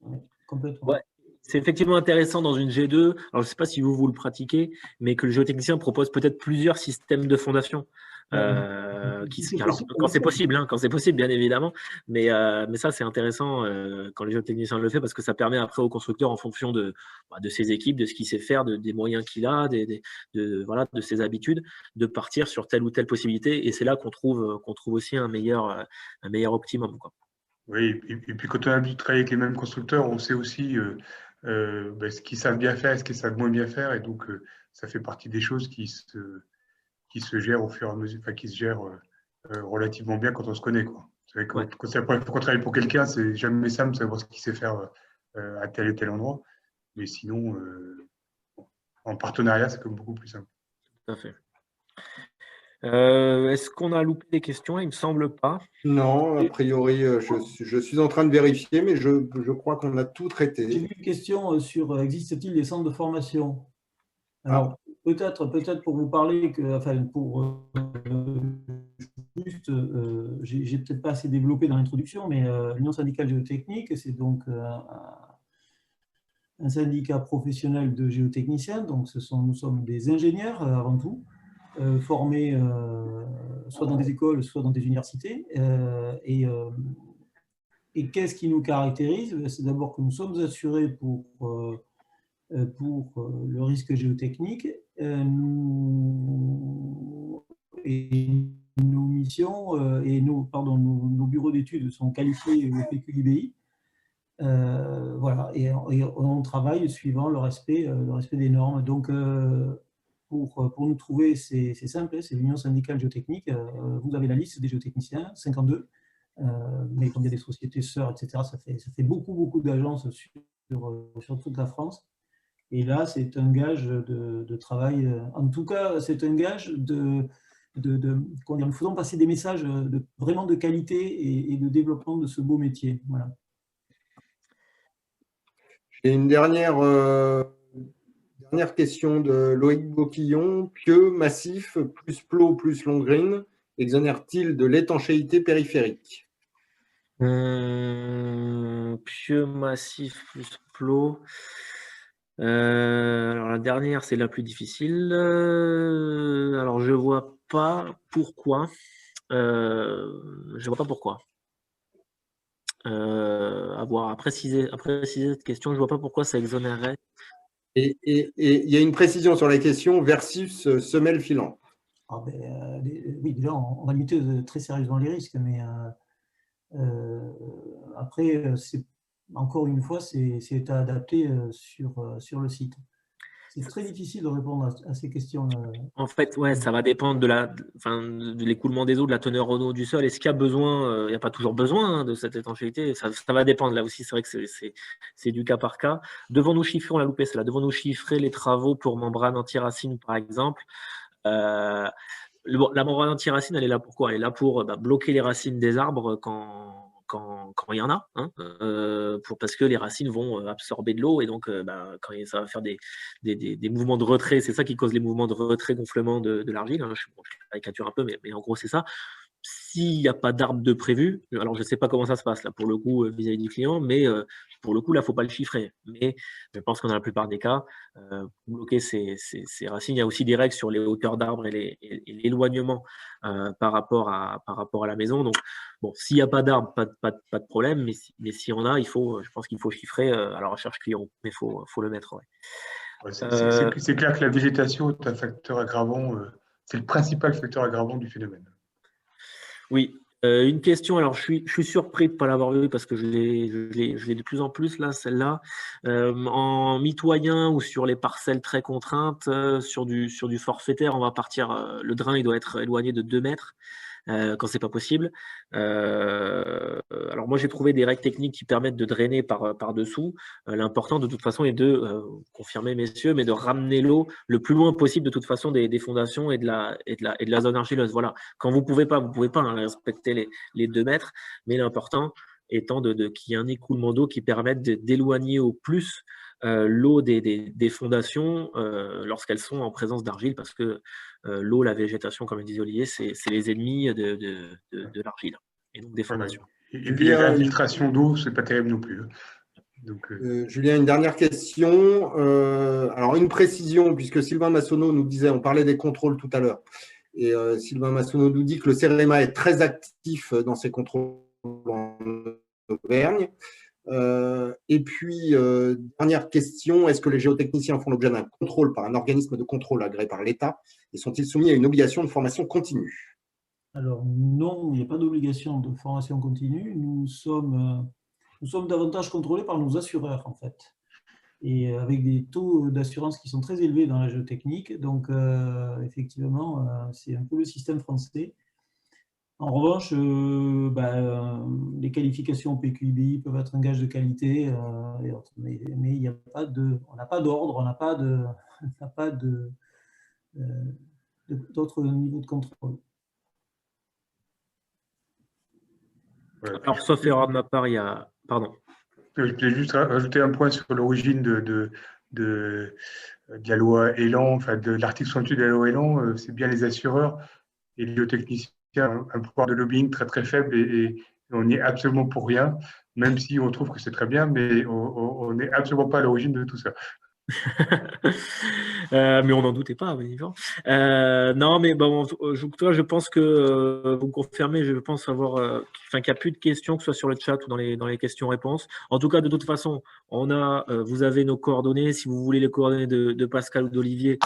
Ouais, complètement. Ouais. C'est effectivement intéressant dans une G2, alors je ne sais pas si vous le pratiquez, mais que le géotechnicien propose peut-être plusieurs systèmes de fondation. quand c'est possible, hein, quand c'est possible, bien évidemment. Mais ça, c'est intéressant quand les géotechniciens le font parce que ça permet après au constructeur, en fonction de ses équipes, de ce qu'il sait faire, des moyens qu'il a, de ses habitudes, de partir sur telle ou telle possibilité. Et c'est là qu'on trouve aussi un meilleur optimum, quoi. Oui, et puis quand on a l'habitude de travailler avec les mêmes constructeurs, on sait aussi ce qu'ils savent bien faire et ce qu'ils savent moins bien faire. Et donc, ça fait partie des choses qui se gèrent au fur et à mesure, enfin, qui se gèrent relativement bien quand on se connaît, quoi. C'est vrai que quand c'est la première fois qu'on travaille pour quelqu'un, c'est jamais simple de savoir ce qu'il sait faire à tel et tel endroit. Mais sinon, en partenariat, c'est comme beaucoup plus simple. Tout à fait. Est-ce qu'on a loupé des questions? Il me semble pas. Non, a priori, je suis en train de vérifier, mais je crois qu'on a tout traité. J'ai vu une question sur existe-t-il des centres de formation? Alors, peut-être pour vous parler, j'ai peut-être pas assez développé dans l'introduction, mais l'Union syndicale géotechnique, c'est donc un syndicat professionnel de géotechniciens. Donc, nous sommes des ingénieurs avant tout, formés soit dans des écoles, soit dans des universités. Et qu'est-ce qui nous caractérise? C'est d'abord que nous sommes assurés pour le risque géotechnique. Et nos missions et nos bureaux d'études sont qualifiés au PQIBI. Voilà, et on travaille suivant le respect des normes. Donc, pour nous trouver, c'est simple, c'est l'Union syndicale géotechnique. Vous avez la liste des géotechniciens, 52. Mais comme il y a des sociétés sœurs, etc., ça fait beaucoup d'agences sur toute la France. Et là, c'est un gage de travail. En tout cas, c'est un gage nous faisons passer des messages vraiment de qualité et de développement de ce beau métier. Voilà. J'ai une dernière question de Loïc Boquillon. Pieux, massif, plus plot, plus long green, exonère-t-il de l'étanchéité périphérique? Pieux, massif, plus plot. Alors la dernière, c'est la plus difficile. Alors je vois pas pourquoi. À préciser cette question, je vois pas pourquoi ça exonérerait. Et il y a une précision sur la question versus semelle filante. Oui, déjà, on va limiter très sérieusement les risques, mais après, encore une fois, c'est à adapter sur le site. C'est très difficile de répondre à ces questions. En fait, ouais, ça va dépendre de l'écoulement des eaux, de la teneur en eau du sol. Est-ce qu'il y a besoin? Il n'y a pas toujours besoin de cette étanchéité. Ça va dépendre. Là aussi, c'est vrai que c'est du cas par cas. Devons-nous chiffrer, on l'a loupé, celle-là. Devons-nous chiffrer les travaux pour membrane anti-racine, par exemple? La membrane anti-racine, elle est là pour quoi? Elle est là pour bloquer les racines des arbres quand il y en a, hein, parce que les racines vont absorber de l'eau et donc quand ça va faire des mouvements de retrait, c'est ça qui cause les mouvements de retrait, gonflement de l'argile, hein. Je caricature un peu, mais en gros c'est ça. S'il n'y a pas d'arbre de prévu, alors je ne sais pas comment ça se passe là pour le coup vis-à-vis du client, mais pour le coup là, il ne faut pas le chiffrer. Mais je pense que dans la plupart des cas, pour bloquer ces racines, il y a aussi des règles sur les hauteurs d'arbres et l'éloignement par rapport à la maison. Donc, bon, s'il n'y a pas d'arbre, pas de problème, mais s'il y en a, je pense qu'il faut chiffrer à la recherche client, mais il faut le mettre. Ouais. C'est clair que la végétation est un facteur aggravant, c'est le principal facteur aggravant du phénomène. Oui. Une question, alors je suis surpris de ne pas l'avoir vu parce que je l'ai de plus en plus là, celle-là. En mitoyen ou sur les parcelles très contraintes, sur du forfaitaire, on va partir, le drain il doit être éloigné de 2 mètres quand c'est pas possible. Alors moi j'ai trouvé des règles techniques qui permettent de drainer par dessous. L'important de toute façon est de confirmer messieurs, mais de ramener l'eau le plus loin possible de toute façon des fondations et de la zone argileuse. Voilà. Quand vous pouvez pas hein, respecter les 2 mètres, mais l'important étant qu'il y ait un écoulement d'eau qui permette d'éloigner au plus l'eau des fondations lorsqu'elles sont en présence d'argile, parce que l'eau, la végétation, comme le disait Olivier, c'est les ennemis de l'argile et donc des fondations. Et puis l'infiltration d'eau, c'est pas terrible non plus. Donc, Julien, une dernière question. Alors, une précision, puisque Sylvain Massonneau nous disait, on parlait des contrôles tout à l'heure, Et Sylvain Massonneau nous dit que le CEREMA est très actif dans ses contrôles en Auvergne. Et puis, dernière question, est-ce que les géotechniciens font l'objet d'un contrôle par un organisme de contrôle agréé par l'État et sont-ils soumis à une obligation de formation continue? Alors non, il n'y a pas d'obligation de formation continue. Nous sommes davantage contrôlés par nos assureurs, en fait, et avec des taux d'assurance qui sont très élevés dans la géotechnique. Donc, effectivement, c'est un peu le système français. En revanche, les qualifications PQI-BI peuvent être un gage de qualité, et autres. Mais il y a pas on n'a pas d'ordre, on n'a pas d'autres niveaux de contrôle. Alors, sauf erreur de ma part, il y a… Pardon. Je voulais juste rajouter un point sur l'origine de la loi Elan, enfin de l'article 68 de la loi Elan. C'est bien les assureurs et les géotechniciens ont un pouvoir de lobbying très très faible et on n'y est absolument pour rien, même si on trouve que c'est très bien, mais on n'est absolument pas à l'origine de tout ça. Mais on n'en doutait pas, évidemment. Non, mais bon, je pense que vous me confirmez, je pense avoir, qu'il n'y a plus de questions, que ce soit sur le chat ou dans les questions-réponses. En tout cas, de toute façon, vous avez nos coordonnées. Si vous voulez les coordonnées de Pascal ou d'Olivier,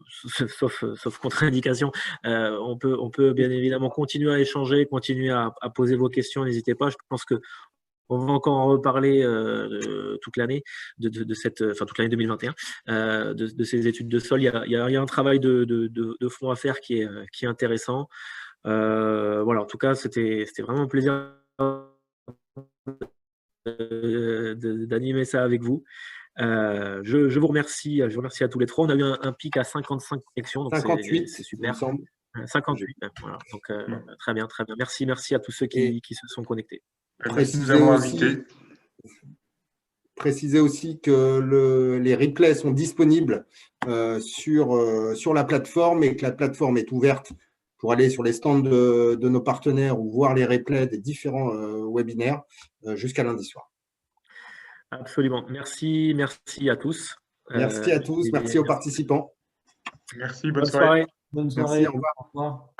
sauf contre-indication, on peut bien évidemment continuer à échanger, continuer à poser vos questions. N'hésitez pas. Je pense que on va encore en reparler toute l'année toute l'année 2021 de ces études de sol. Il y a un travail de fond à faire qui est intéressant. Voilà, en tout cas, c'était vraiment un plaisir d'animer ça avec vous. Je vous remercie. Je vous remercie à tous les trois. On a eu un pic à 55 connexions, donc 58, c'est super. il me semble. 58, voilà. Donc très bien, très bien. Merci à tous ceux qui se sont connectés. Merci de nous avoir invités. Préciser aussi que les replays sont disponibles sur la plateforme et que la plateforme est ouverte pour aller sur les stands de nos partenaires ou voir les replays des différents webinaires jusqu'à lundi soir. Absolument. Merci à tous. Merci à tous, merci aux participants. Merci, bonne soirée. Bonne soirée. Merci, au revoir. Au revoir.